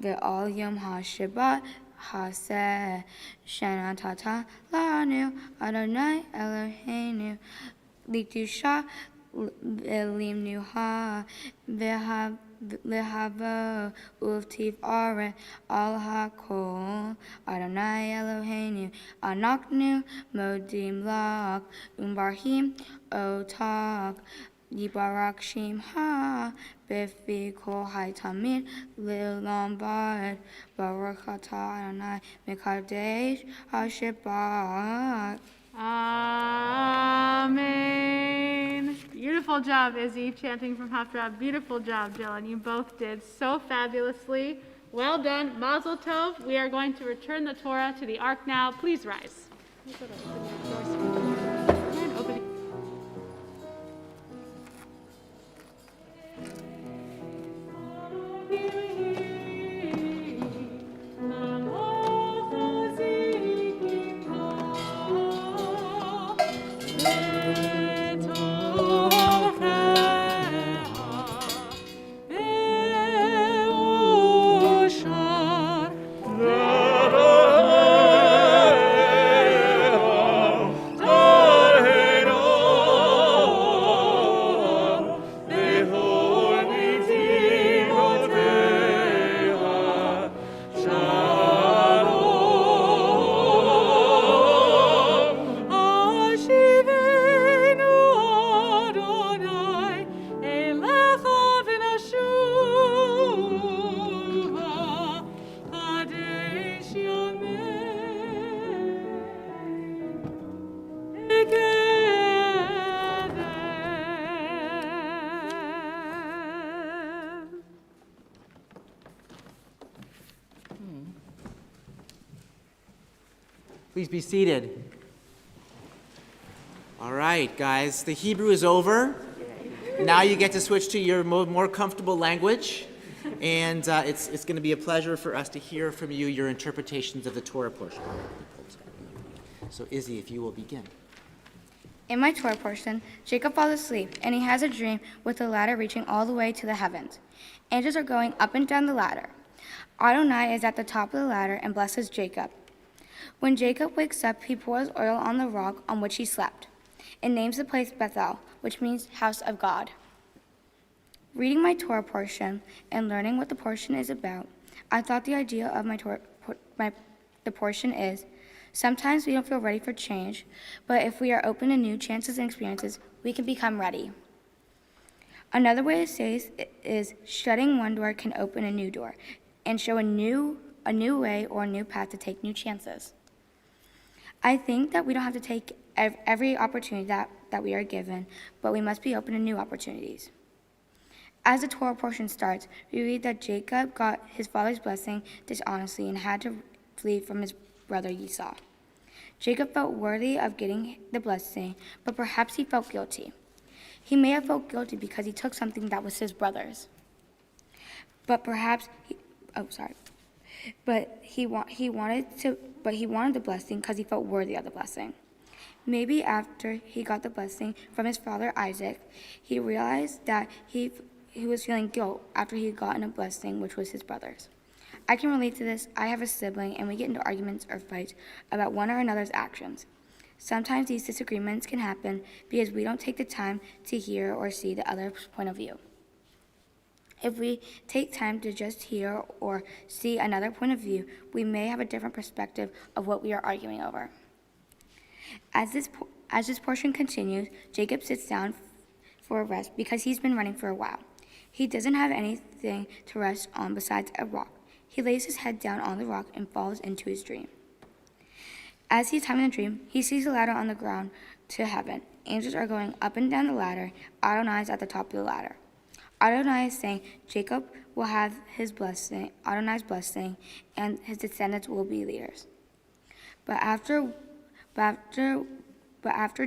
Ve'al yom ha'shabbat Haseh Shana Tata Lanu Adonai Eloheinu Litusha Elim Nuha Vehavo Uvtiv Are Al Hakol Adonai Eloheinu Anaknu Modim Lak Umbarhim Otak Yibarak Shimha Befi Kol Haitamid Lil Lombard Baruch Atah Adonai Mekadesh HaShabbat. Amen. Beautiful job, Izzy, chanting from Haftarah. Beautiful job, Dylan. You both did so fabulously. Well done. Mazel Tov. We are going to return the Torah to the Ark now. Please rise. Zell. Please be seated. All right, guys, the Hebrew is over. Now you get to switch to your more comfortable language. And it's going to be a pleasure for us to hear from you your interpretations of the Torah portion. So, Izzy, if you will begin. In my Torah portion, Jacob falls asleep, and he has a dream with the ladder reaching all the way to the heavens. Angels are going up and down the ladder. Adonai is at the top of the ladder and blesses Jacob. When Jacob wakes up, he pours oil on the rock on which he slept, and names the place Bethel, which means house of God. Reading my Torah portion and learning what the portion is about, I thought the idea of the portion is, sometimes we don't feel ready for change, but if we are open to new chances and experiences, we can become ready. Another way to say it is shutting one door can open a new door and show a new way or a new path to take new chances. I think that we don't have to take every opportunity that we are given, but we must be open to new opportunities. As the Torah portion starts, we read that Jacob got his father's blessing dishonestly and had to flee from his brother Esau. Jacob felt worthy of getting the blessing, but perhaps he felt guilty. He may have felt guilty because he took something that was his brother's. But he wanted the blessing because he felt worthy of the blessing. Maybe after he got the blessing from his father Isaac, he realized that he was feeling guilt after he had gotten a blessing which was his brother's. I can relate to this. I have a sibling, and we get into arguments or fights about one or another's actions. Sometimes these disagreements can happen because we don't take the time to hear or see the other's point of view. If we take time to just hear or see another point of view, we may have a different perspective of what we are arguing over. As this portion continues, Jacob sits down for a rest because he's been running for a while. He doesn't have anything to rest on besides a rock. He lays his head down on the rock and falls into his dream. As he's having a dream, he sees a ladder on the ground to heaven. Angels are going up and down the ladder. Adonai is at the top of the ladder. Adonai is saying Jacob will have his blessing, Adonai's blessing, and his descendants will be leaders. But after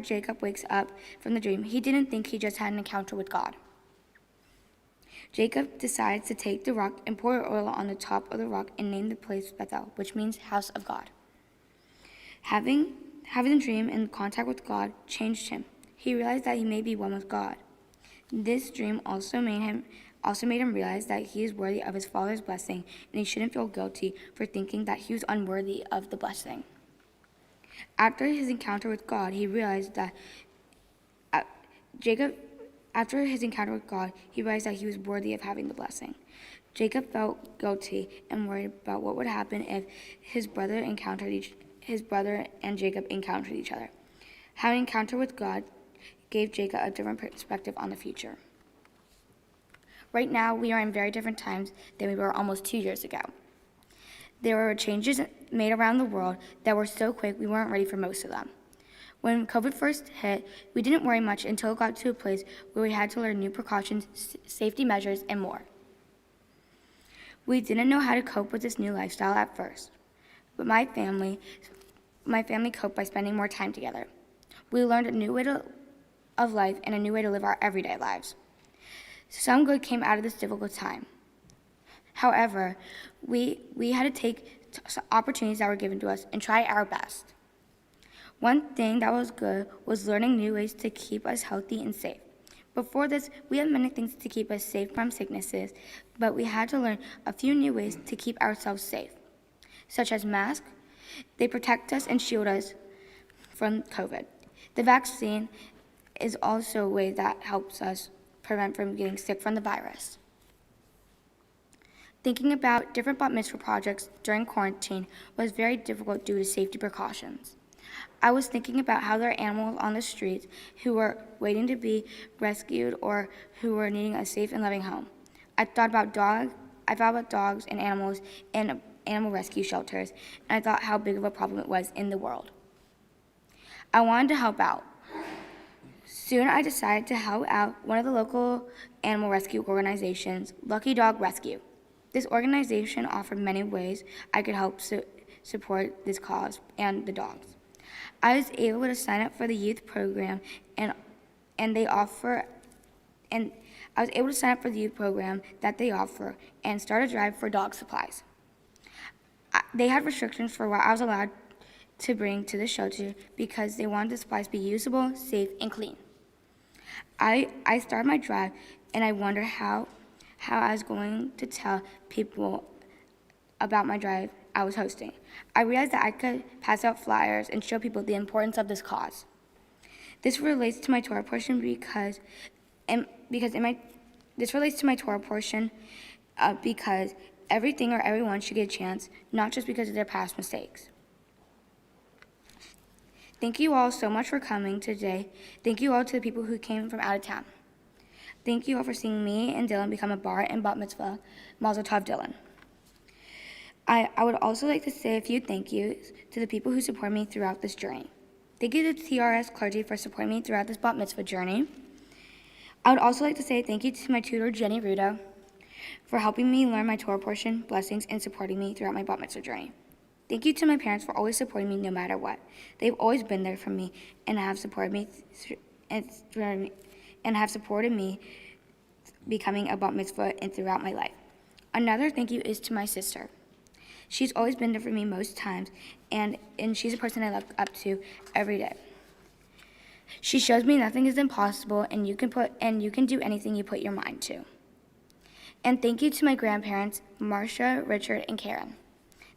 Jacob wakes up from the dream, he didn't think he just had an encounter with God. Jacob decides to take the rock and pour oil on the top of the rock and name the place Bethel, which means house of God. Having the dream and contact with God changed him. He realized that he may be one with God. This dream also made him realize that he is worthy of his father's blessing, and he shouldn't feel guilty for thinking that he was unworthy of the blessing. After his encounter with God, he realized that he was worthy of having the blessing. Jacob felt guilty and worried about what would happen if his brother and Jacob encountered each other. Having an encounter with God gave Jacob a different perspective on the future. Right now, we are in very different times than we were almost 2 years ago. There were changes made around the world that were so quick we weren't ready for most of them. When COVID first hit, we didn't worry much until it got to a place where we had to learn new precautions, safety measures, and more. We didn't know how to cope with this new lifestyle at first, but my family coped by spending more time together. We learned a new way of life and a new way to live our everyday lives. Some good came out of this difficult time. However, we had to take opportunities that were given to us and try our best. One thing that was good was learning new ways to keep us healthy and safe. Before this, we had many things to keep us safe from sicknesses, but we had to learn a few new ways to keep ourselves safe, such as masks. They protect us and shield us from COVID. The vaccine is also a way that helps us prevent from getting sick from the virus. Thinking about different bat mitzvah projects during quarantine was very difficult due to safety precautions. I was thinking about how there are animals on the streets who were waiting to be rescued or who were needing a safe and loving home. I thought about dogs and animals in animal rescue shelters, and I thought how big of a problem it was in the world. I wanted to help out. Soon I decided to help out one of the local animal rescue organizations, Lucky Dog Rescue. This organization offered many ways I could help support this cause and the dogs. I was able to sign up for the youth program and I was able to sign up for the youth program that they offer and start a drive for dog supplies. They had restrictions for what I was allowed to bring to the shelter because they wanted the supplies to be usable, safe, and clean. I started my drive, and I wondered how I was going to tell people about my drive I was hosting. I realized that I could pass out flyers and show people the importance of this cause. This relates to my Torah portion because everything or everyone should get a chance, not just because of their past mistakes. Thank you all so much for coming today. Thank you all to the people who came from out of town. Thank you all for seeing me and Dylan become a bar and bat mitzvah. Mazel tov, Dylan. I would also like to say a few thank yous to the people who support me throughout this journey. Thank you to TRS clergy for supporting me throughout this bat mitzvah journey. I would also like to say thank you to my tutor, Jenny Ruda, for helping me learn my Torah portion, blessings, and supporting me throughout my bat mitzvah journey. Thank you to my parents for always supporting me no matter what. They've always been there for me and have supported me becoming a bat mitzvah and throughout my life. Another thank you is to my sister. She's always been there for me most times, and she's a person I look up to every day. She shows me nothing is impossible, and you can do anything you put your mind to. And thank you to my grandparents, Marcia, Richard, and Karen.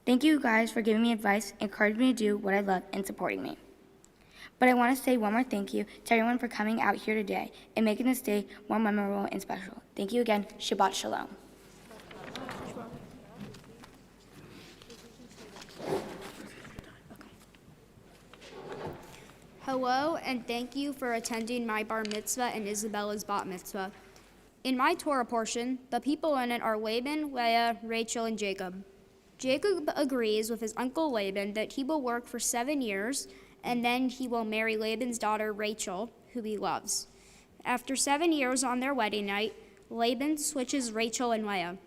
Thank you guys for giving me advice, encouraging me to do what I love, and supporting me. But I want to say one more thank you to everyone for coming out here today and making this day more memorable and special. Thank you again. Shabbat Shalom. Hello, and thank you for attending my bar mitzvah and Isabella's bat mitzvah. In my Torah portion, the people in it are Laban, Leah, Rachel, and Jacob. Jacob agrees with his uncle Laban that he will work for 7 years, and then he will marry Laban's daughter Rachel, who he loves. After 7 years on their wedding night, Laban switches Rachel and Leah.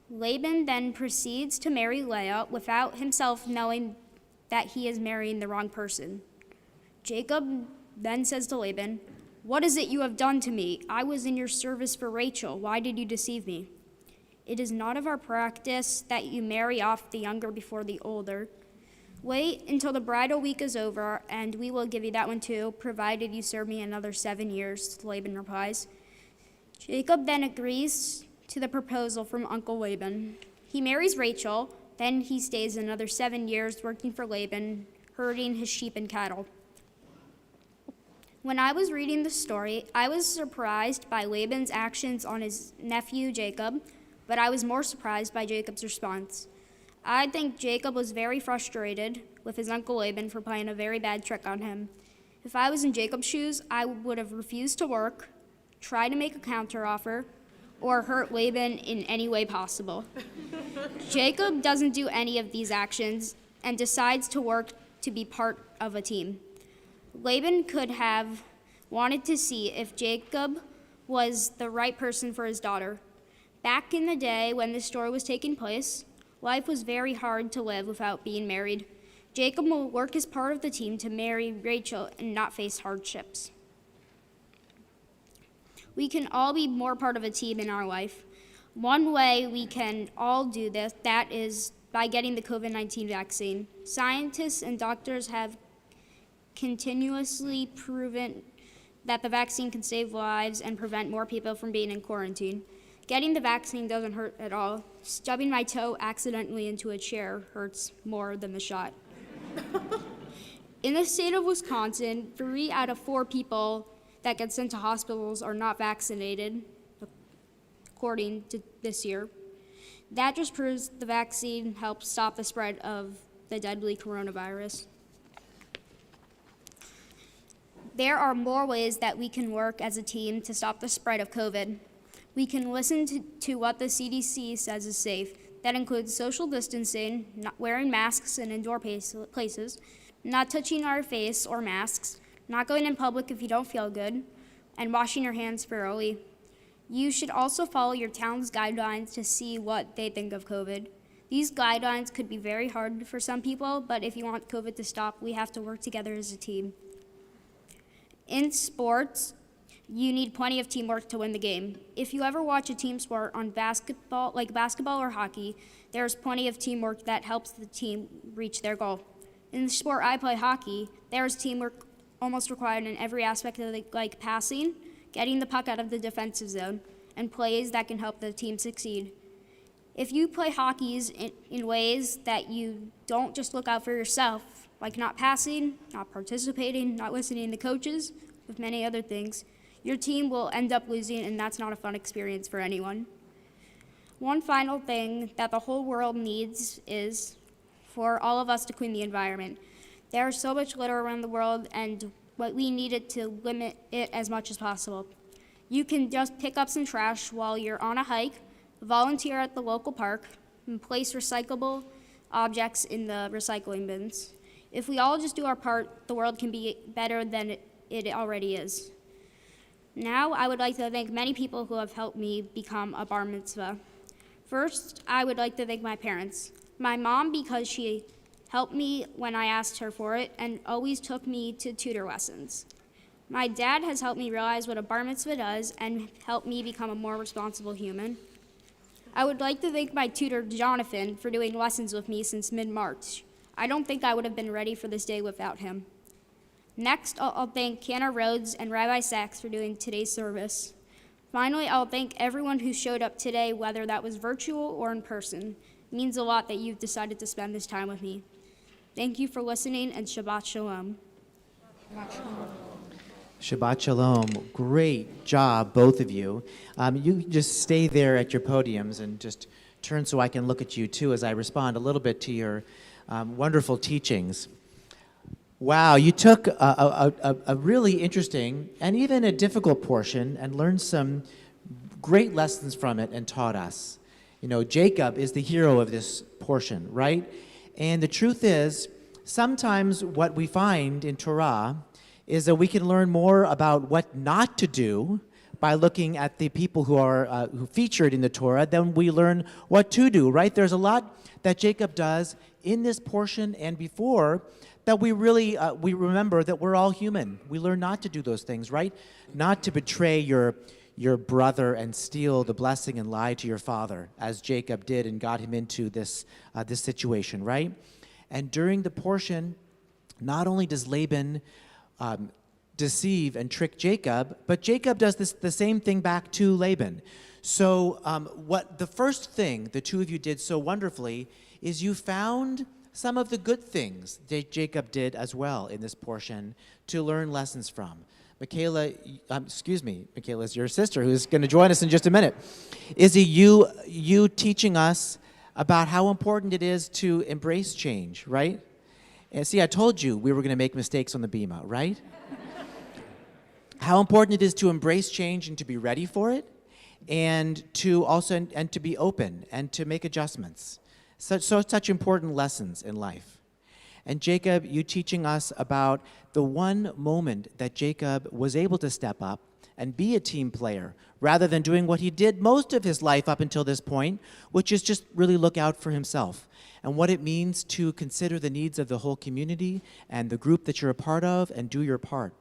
Laban then proceeds to marry Leah without himself knowing that he is marrying the wrong person. Jacob then says to Laban, "What is it you have done to me? I was in your service for Rachel. Why did you deceive me? It is not of our practice that you marry off the younger before the older. Wait until the bridal week is over, and we will give you that one too, provided you serve me another 7 years," Laban replies. Jacob then agrees to the proposal from Uncle Laban. He marries Rachel, then he stays another 7 years working for Laban, herding his sheep and cattle. When I was reading the story, I was surprised by Laban's actions on his nephew Jacob, but I was more surprised by Jacob's response. I think Jacob was very frustrated with his uncle Laban for playing a very bad trick on him. If I was in Jacob's shoes, I would have refused to work, tried to make a counteroffer, or hurt Laban in any way possible. Jacob doesn't do any of these actions and decides to work to be part of a team. Laban could have wanted to see if Jacob was the right person for his daughter. Back in the day when this story was taking place, life was very hard to live without being married. Jacob will work as part of the team to marry Rachel and not face hardships. We can all be more part of a team in our life. One way we can all do this, that is by getting the COVID-19 vaccine. Scientists and doctors have continuously proven that the vaccine can save lives and prevent more people from being in quarantine. Getting the vaccine doesn't hurt at all. Stubbing my toe accidentally into a chair hurts more than the shot. In the state of Wisconsin, 3 out of 4 people that get sent to hospitals are not vaccinated, according to this year. That just proves the vaccine helps stop the spread of the deadly coronavirus. There are more ways that we can work as a team to stop the spread of COVID. We can listen to what the CDC says is safe. That includes social distancing, not wearing masks in indoor places, not touching our face or masks, not going in public if you don't feel good, and washing your hands thoroughly. You should also follow your town's guidelines to see what they think of COVID. These guidelines could be very hard for some people, but if you want COVID to stop, we have to work together as a team. In sports, you need plenty of teamwork to win the game. If you ever watch a team sport on basketball, like basketball or hockey, there's plenty of teamwork that helps the team reach their goal. In the sport I play, hockey, there's teamwork almost required in every aspect of like passing, getting the puck out of the defensive zone, and plays that can help the team succeed. If you play hockey in ways that you don't just look out for yourself, like not passing, not participating, not listening to coaches, with many other things, your team will end up losing, and that's not a fun experience for anyone. One final thing that the whole world needs is for all of us to clean the environment. There's so much litter around the world, and what we needed to limit it as much as possible. You can just pick up some trash while you're on a hike, volunteer at the local park, and place recyclable objects in the recycling bins. If we all just do our part, the world can be better than it already is. Now, I would like to thank many people who have helped me become a bar mitzvah. First, I would like to thank my parents. My mom, because she helped me when I asked her for it and always took me to tutor lessons. My dad has helped me realize what a bar mitzvah does and helped me become a more responsible human. I would like to thank my tutor, Jonathan, for doing lessons with me since mid-March. I don't think I would have been ready for this day without him. Next, I'll thank Cantor Rhodes and Rabbi Saxe for doing today's service. Finally, I'll thank everyone who showed up today, whether that was virtual or in person. It means a lot that you've decided to spend this time with me. Thank you for listening, and Shabbat Shalom. Shabbat Shalom. Great job, both of you. You just stay there at your podiums and just turn so I can look at you too as I respond a little bit to your wonderful teachings. Wow, you took a really interesting and even a difficult portion and learned some great lessons from it and taught us. You know, Jacob is the hero of this portion, right? And the truth is, sometimes what we find in Torah is that we can learn more about what not to do by looking at the people who are who featured in the Torah than we learn what to do, right? There's a lot that Jacob does in this portion and before that we really, we remember that we're all human. We learn not to do those things, right? Not to betray your brother and steal the blessing and lie to your father, as Jacob did and got him into this situation, right? And during the portion, not only does Laban deceive and trick Jacob, but Jacob does the same thing back to Laban. So what the first thing the two of you did so wonderfully is you found some of the good things that Jacob did as well in this portion to learn lessons from. Michaela is your sister who's going to join us in just a minute. Izzy, you teaching us about how important it is to embrace change, right? And see, I told you we were going to make mistakes on the bima, right? How important it is to embrace change and to be ready for it, and to also and to be open and to make adjustments. Such important lessons in life. And Jacob, you teaching us about the one moment that Jacob was able to step up and be a team player rather than doing what he did most of his life up until this point, which is just really look out for himself, and what it means to consider the needs of the whole community and the group that you're a part of and do your part.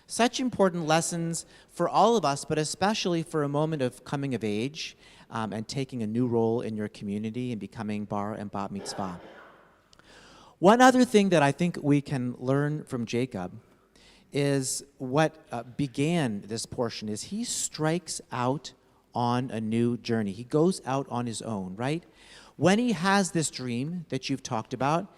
Such important lessons for all of us, but especially for a moment of coming of age and taking a new role in your community and becoming bar and bat mitzvah. One other thing that I think we can learn from Jacob is what began this portion is he strikes out on a new journey. He goes out on his own, right? When he has this dream that you've talked about,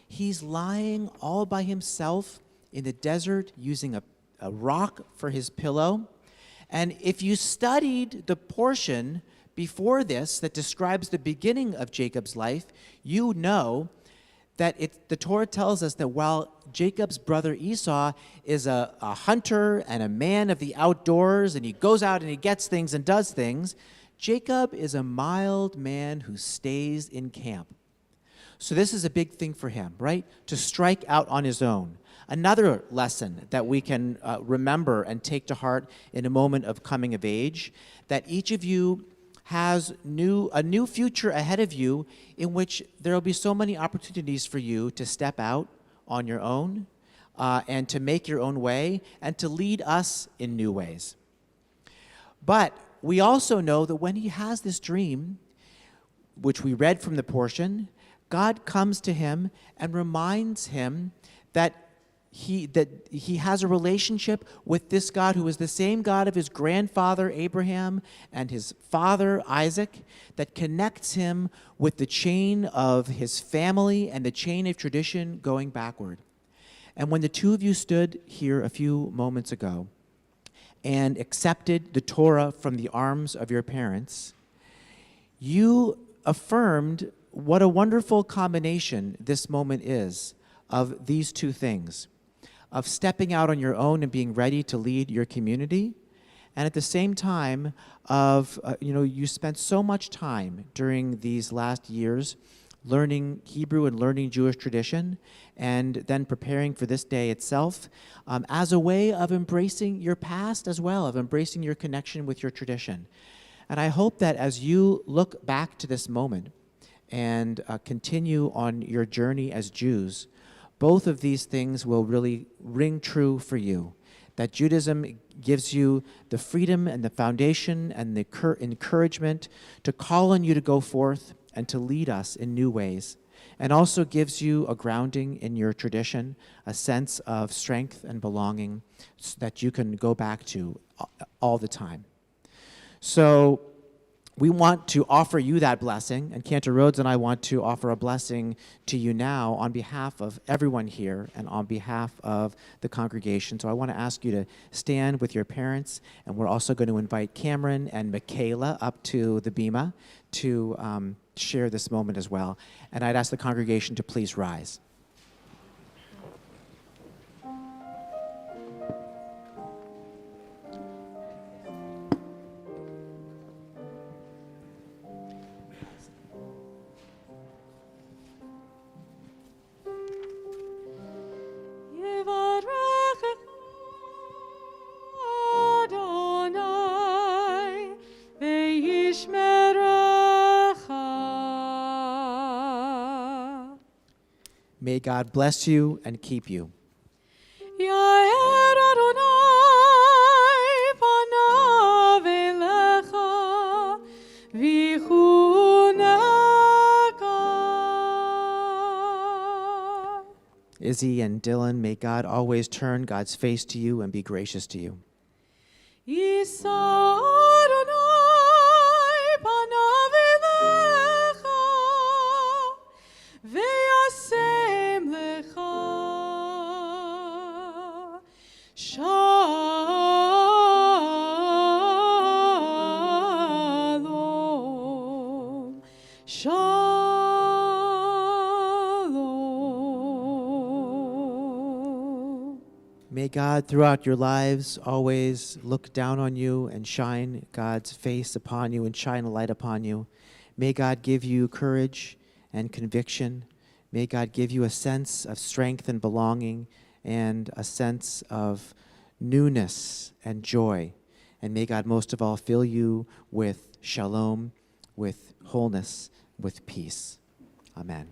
he's lying all by himself in the desert using a rock for his pillow. And if you studied the portion before this that describes the beginning of Jacob's life, you know that the Torah tells us that while Jacob's brother Esau is a hunter and a man of the outdoors, and he goes out and he gets things and does things, Jacob is a mild man who stays in camp. So this is a big thing for him, right? To strike out on his own. Another lesson that we can remember and take to heart in a moment of coming of age, that each of you has a new future ahead of you in which there will be so many opportunities for you to step out on your own and to make your own way and to lead us in new ways. But we also know that when he has this dream, which we read from the portion, God comes to him and reminds him that he has a relationship with this God who is the same God of his grandfather Abraham and his father Isaac, that connects him with the chain of his family and the chain of tradition going backward. And when the two of you stood here a few moments ago and accepted the Torah from the arms of your parents, you affirmed what a wonderful combination this moment is of these two things, of stepping out on your own and being ready to lead your community, and at the same time of, you spent so much time during these last years learning Hebrew and learning Jewish tradition, and then preparing for this day itself as a way of embracing your past as well, of embracing your connection with your tradition. And I hope that as you look back to this moment and continue on your journey as Jews, both of these things will really ring true for you. That Judaism gives you the freedom and the foundation and the encouragement to call on you to go forth and to lead us in new ways, and also gives you a grounding in your tradition, a sense of strength and belonging that you can go back to all the time. So we want to offer you that blessing, and Cantor Rhodes and I want to offer a blessing to you now on behalf of everyone here and on behalf of the congregation. So I want to ask you to stand with your parents, and we're also going to invite Cameron and Michaela up to the bima to share this moment as well. And I'd ask the congregation to please rise. May God bless you and keep you. Izzy and Dylan, may God always turn God's face to you and be gracious to you. May God, throughout your lives, always look down on you and shine God's face upon you and shine a light upon you. May God give you courage and conviction. May God give you a sense of strength and belonging and a sense of newness and joy. And may God most of all fill you with shalom, with wholeness, with peace. Amen.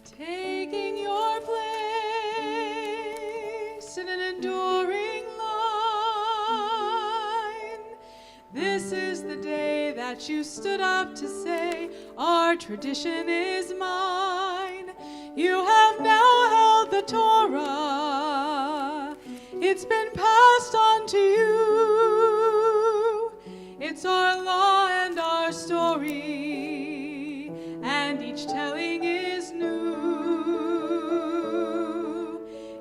Taking your place in an enduring line, this is the day that you stood up to say, our tradition is mine. You have now held the Torah. It's been passed on to you. It's our law and our story, and each telling is new.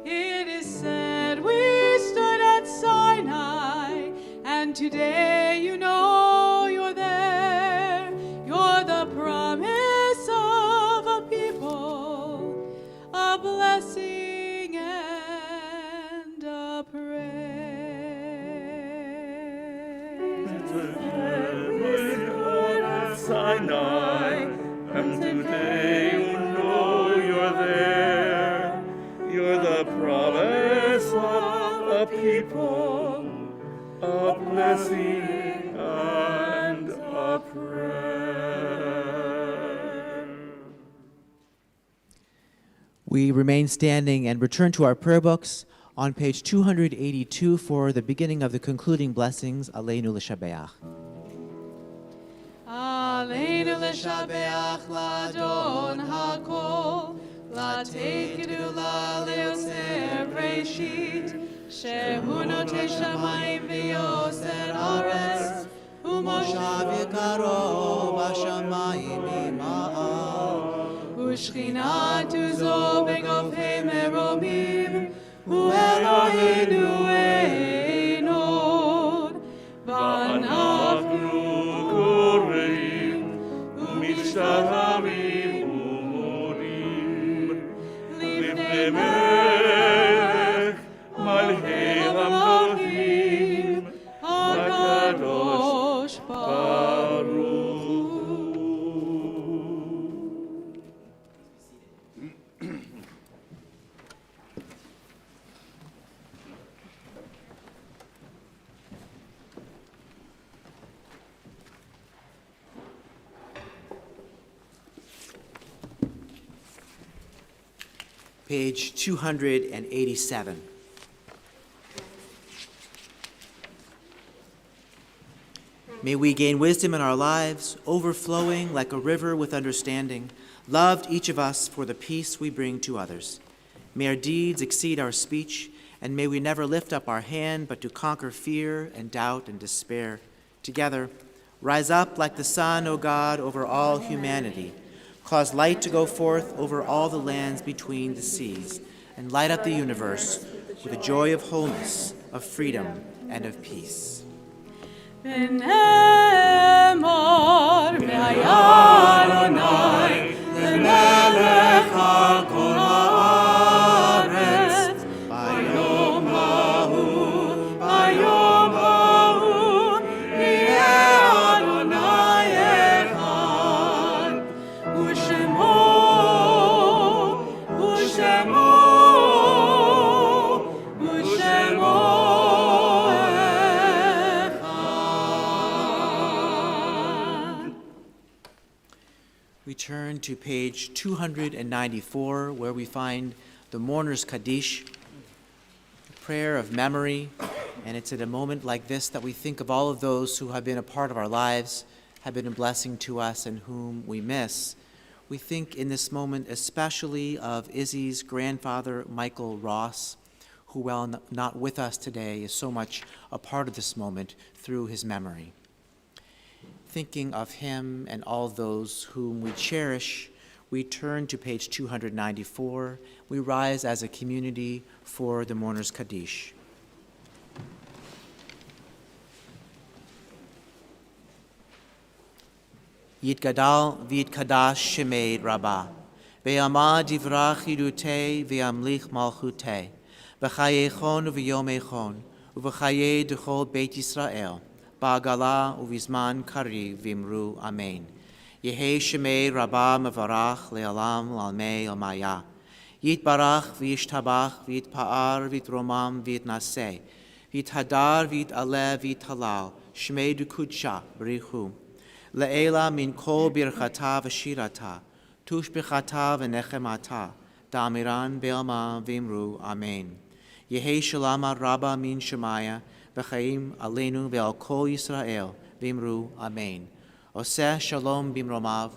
It is said we stood at Sinai, and today you know you're there. You're the promise of a people, a blessing and a praise. Sinai, and today you know you're there. You're the people, a blessing and a prayer. We remain standing and return to our prayer books on page 282 for the beginning of the concluding blessings, Aleinu l'shabeach. Aleinu l'shabeach l'adon hakol, l'atei gdula leoser breshit, shehu notei shamayim v'yoser aretz, Moshav yikaro b'shamayim ima'ah. Ushchina tuzo begofei meromim, hu Eloheinu einod, ואנחנו קוראים ומשתחווים ומודים לפני מלך מלכי המלכים הקדוש ברוך. Page 287. May we gain wisdom in our lives, overflowing like a river with understanding, loved each of us for the peace we bring to others. May our deeds exceed our speech, and may we never lift up our hand but to conquer fear and doubt and despair. Together, rise up like the sun, O God, over all humanity. Cause light to go forth over all the lands between the seas, and light up the universe with the joy of wholeness, of freedom, and of peace. V'nemor v'haya Adonai lemelech al kol haaretz, bayom hahu yeh Adonai echad, u'shemo We turn to page 294, where we find the Mourner's Kaddish, a prayer of memory, and it's at a moment like this that we think of all of those who have been a part of our lives, have been a blessing to us, and whom we miss. We think in this moment especially of Izzy's grandfather, Michael Ross, who, while not with us today, is so much a part of this moment through his memory. Thinking of him and all those whom we cherish, we turn to page 294. We rise as a community for the Mourner's Kaddish. Yitgadal v'yitkadash shemei Rabba, ve'yama divrach yidutei ve'yamlich malchutei, v'chayechon v'yomechon, u'v'chayei d'chol Beit Yisrael, ba'agala u'vizman kari v'imru amen. Yehei shemei Rabba mevarach le'alam l'almei l'maya. Yitbarach v'yishtabach v'yitpa'ar v'yitromam v'yitnaseh, v'yithadar v'yit'aleh v'yithalal, shemei dukudsha b'richu. Le'ela min kol birchata v'shirata, tushbichata v'nechemata, da'amiran be'alma v'imru amen. Yehei shalama rabba min shemaya, v'chaim aleinu ve'al kol Yisrael, v'imru amen. Oseh shalom bimromav,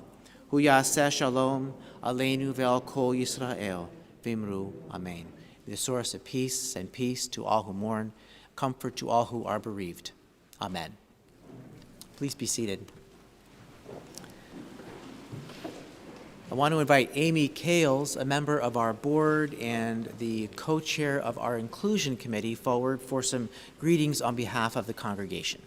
hu yaseh shalom aleinu ve'al kol Yisrael, v'imru amen. The source of peace, and peace to all who mourn, comfort to all who are bereaved. Amen. Please be seated. I want to invite Amy Kales, a member of our board and the co-chair of our inclusion committee, forward for some greetings on behalf of the congregation.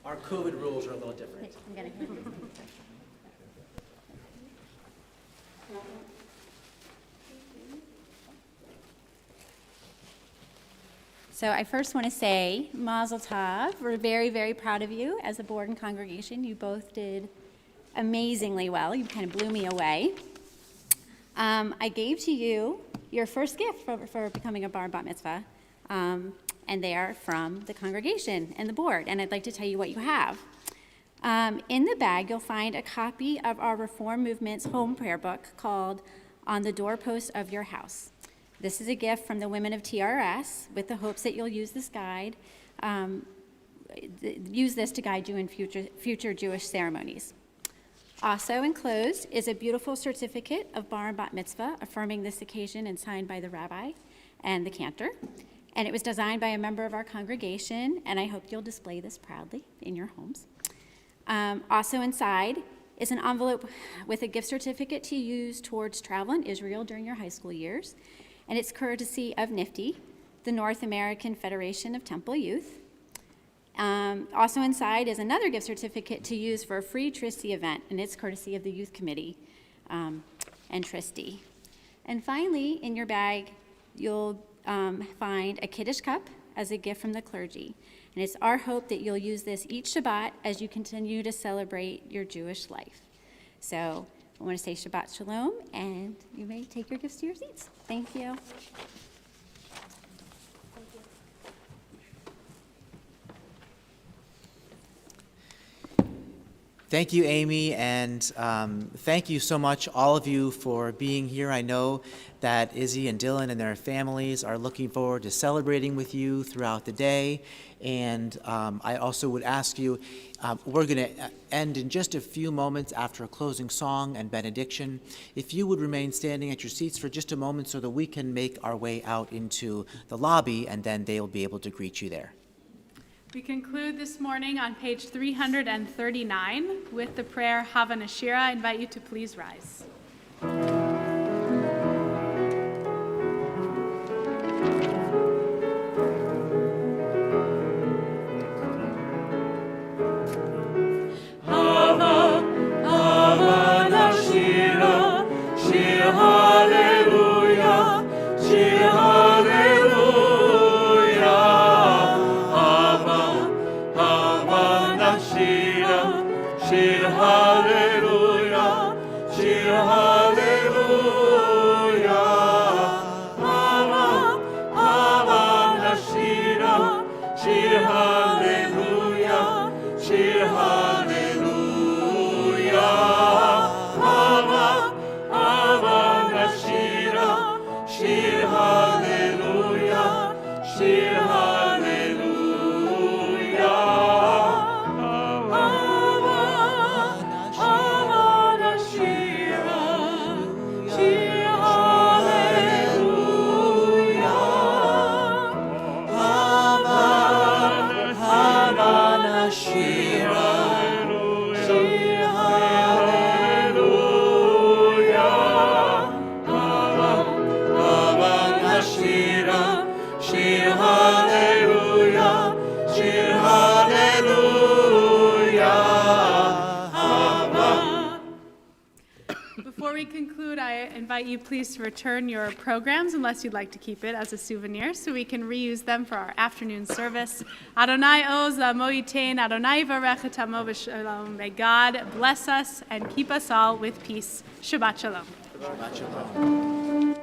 Our COVID rules are a little different. So I first want to say, Mazel Tov. We're very, very proud of you as a board and congregation. You both did amazingly well. You kind of blew me away. I gave to you your first gift for becoming a bar and bat mitzvah, and they are from the congregation and the board, and I'd like to tell you what you have. In the bag, you'll find a copy of our Reform Movement's home prayer book called On the Doorpost of Your House. This is a gift from the women of TRS with the hopes that you'll use this guide, use this to guide you in future Jewish ceremonies. Also enclosed is a beautiful certificate of bar and bat mitzvah affirming this occasion and signed by the Rabbi and the Cantor. And it was designed by a member of our congregation, and I hope you'll display this proudly in your homes. Also inside is an envelope with a gift certificate to use towards travel in Israel during your high school years. And it's courtesy of NIFTY, the North American Federation of Temple Youth. Also inside is another gift certificate to use for a free Tristy event, and it's courtesy of the Youth Committee and Tristy. And finally, in your bag, you'll find a Kiddush cup as a gift from the clergy. And it's our hope that you'll use this each Shabbat as you continue to celebrate your Jewish life. So I want to say Shabbat Shalom, and you may take your gifts to your seats. Thank you. Thank you, Amy, and thank you so much, all of you, for being here. I know that Izzy and Dylan and their families are looking forward to celebrating with you throughout the day. And I also would ask you, we're going to end in just a few moments after a closing song and benediction. If you would remain standing at your seats for just a moment so that we can make our way out into the lobby, and then they'll be able to greet you there. We conclude this morning on page 339 with the prayer Hava Nashira. I invite you to please rise. Before we conclude, I invite you please to return your programs, unless you'd like to keep it as a souvenir, so we can reuse them for our afternoon service. Adonai oz la'amo yitain, Adonai varech et amo b'shalom. May God bless us and keep us all with peace. Shabbat shalom. Shabbat shalom.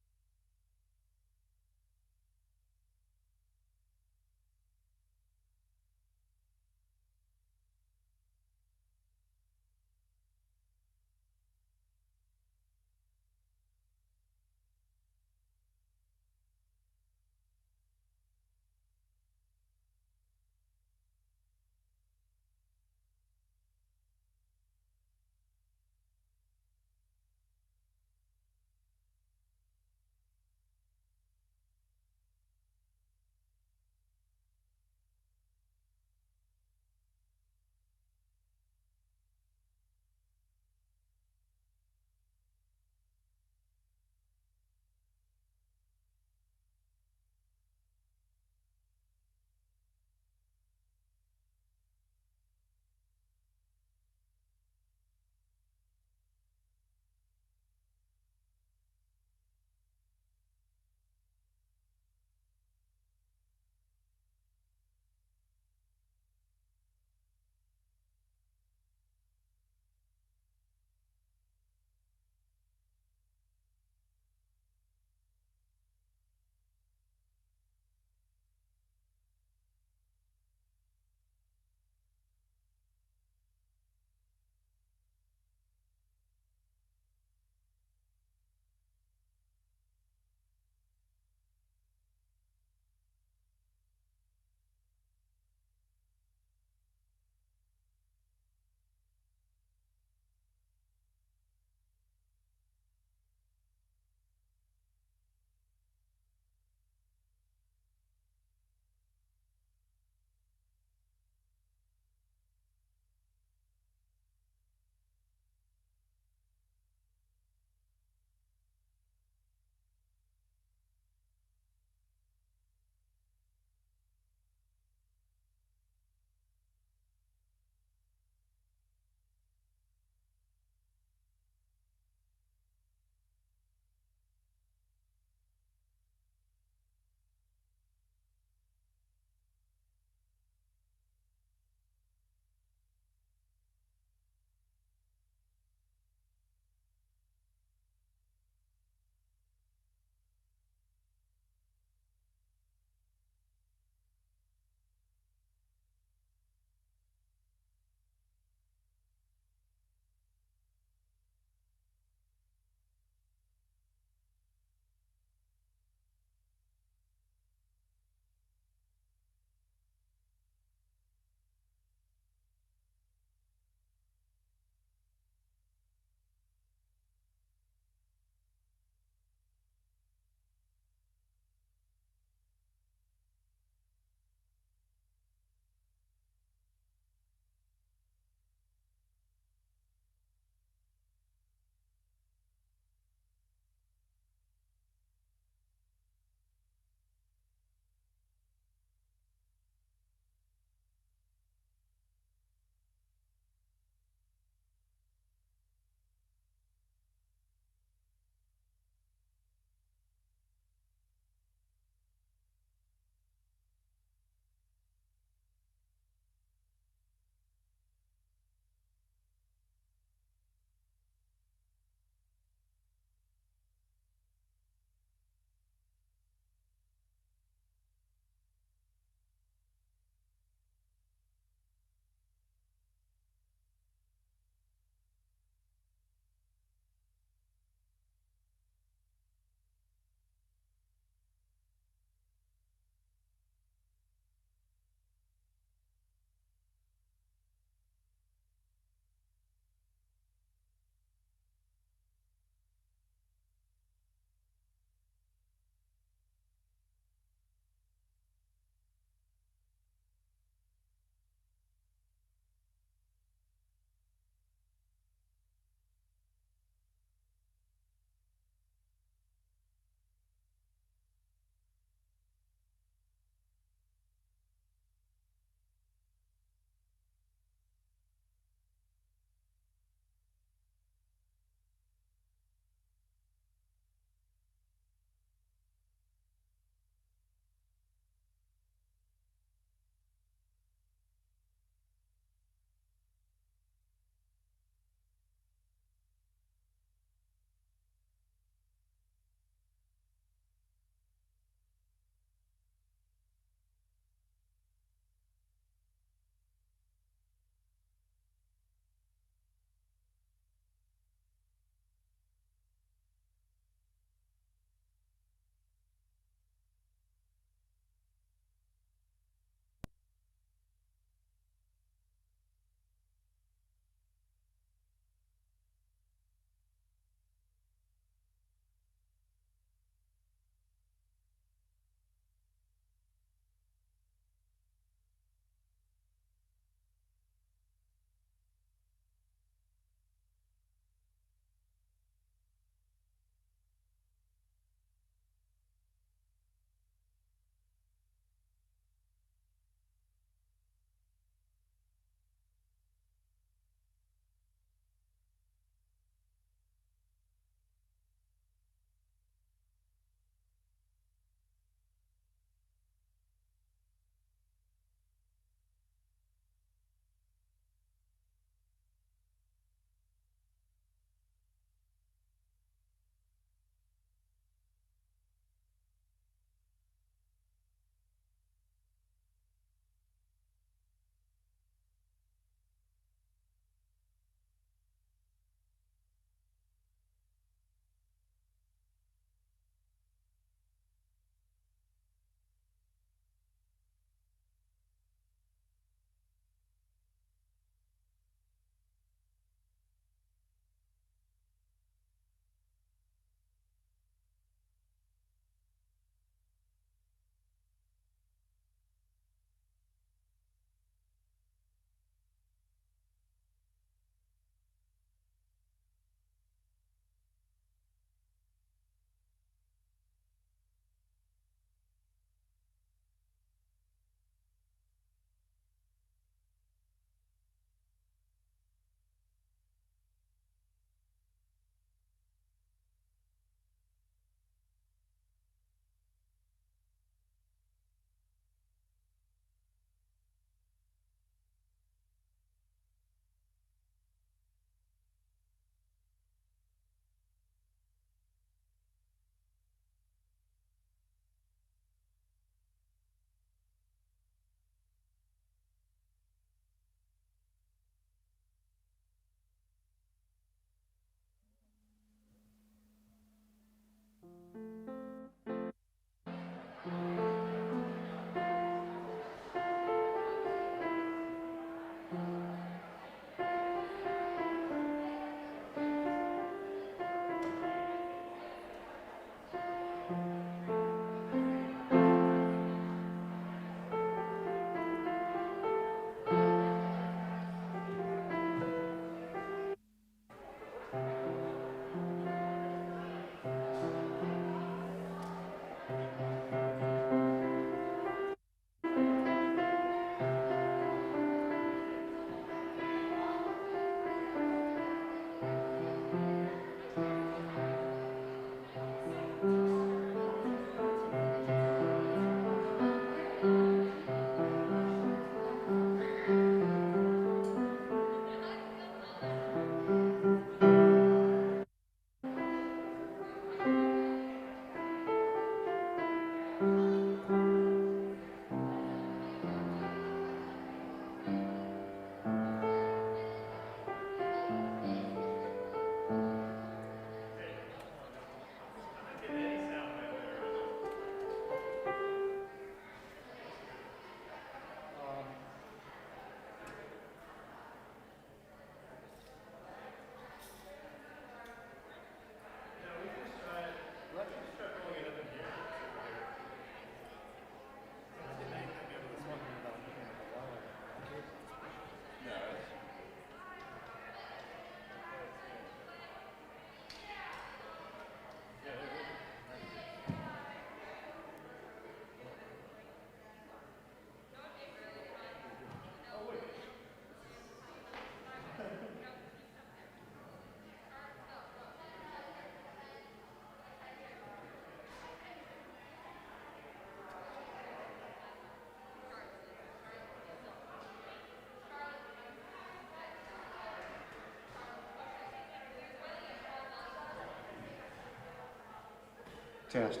Test.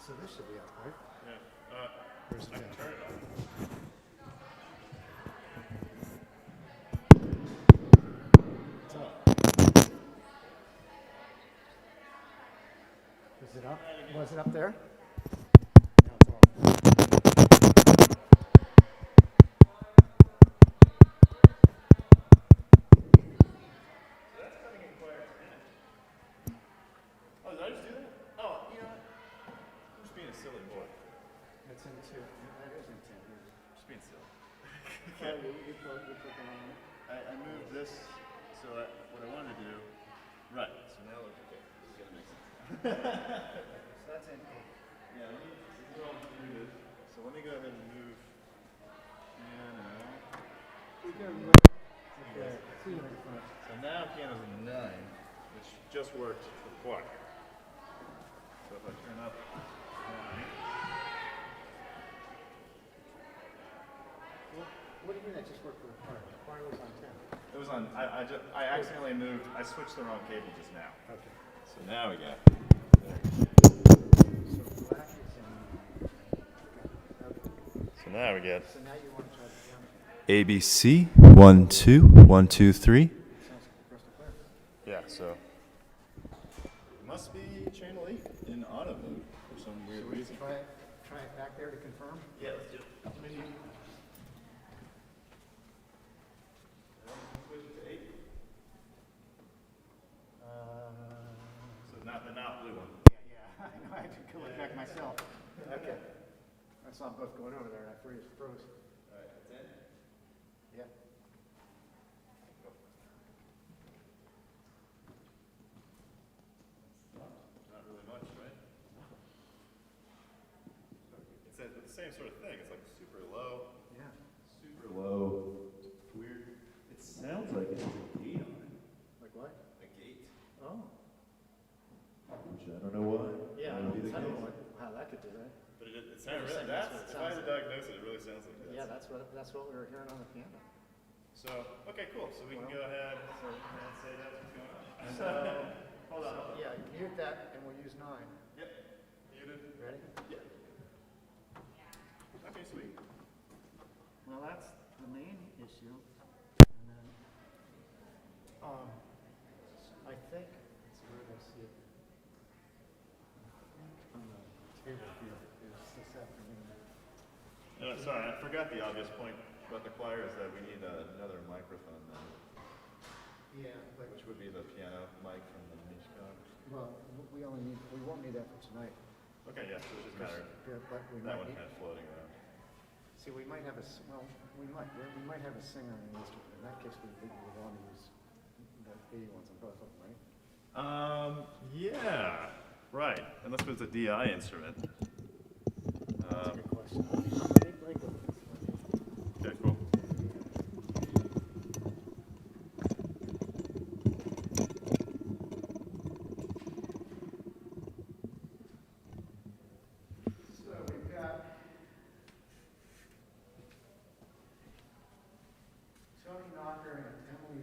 So this should be up, right? Yeah. Where's the I can test? turn it on. It's up. Is it up? Was it up there? Now it's off. Oh, did I just do that? Oh, you know what? I'm just being a silly boy. It's in two. That is in two. Just being silly. You put the wrong one. I moved this so what I wanted to do. Right. So now look, okay. This is gonna make sense. So that's in eight. Yeah, this is all muted. So let me go ahead and move piano. Okay. See you in front. So now piano's in 9, which just worked for the choir. So if I turn up 9. What do you mean that just worked for the choir? The choir was on 10. It was on. I accidentally moved. I switched the wrong cable just now. Okay. So now we got. So black is in. Okay. So now we get So now you want to try the piano. ABC 1 2 1 2 3. Sounds crystal clear. Yeah. So it must be channel 8 in auto mode for some weird So we reason. try it back there to confirm. Yeah, let's do it. So not the not blue one. Yeah, I know. I had to go back myself. Okay. I saw them both going over there, and I froze. All right, that's it. Yeah. Not really much, right? It's the same sort of thing. It's like super low, Yeah. super low. Weird. It sounds like it has a gate on it. Like what? A gate. Oh. Which I don't know why. Yeah, I That would be the don't know case. how that could be, right? But it sounds Really, that's that's what it if I had sounds to diagnose it, it really sounds like that. Yeah, that's what we were hearing on the piano. So okay, cool. So we can go ahead and say that's what's going on. So, Hold on. yeah, mute that, and we'll use 9. Yep. Muted. Ready? Yep. Okay, sweet. Well, that's the main issue. And then, I think, it's where I see it. On the table here is this afternoon. Sorry, I forgot the obvious point about the choir is that we need another microphone then, Yeah, but, which would be the piano mic from the Mishkan. well, we won't need that for tonight. Okay, yeah, so it doesn't matter. Yeah, but we That might one's need, kind of floating around. see, we might have we might have a singer in the instrument. In that case, we would want to use the 80 ones on both of them, right? Yeah, right. Unless it was a DI instrument. That's a good question. Okay, cool. So we've got Tony Knocker and Emily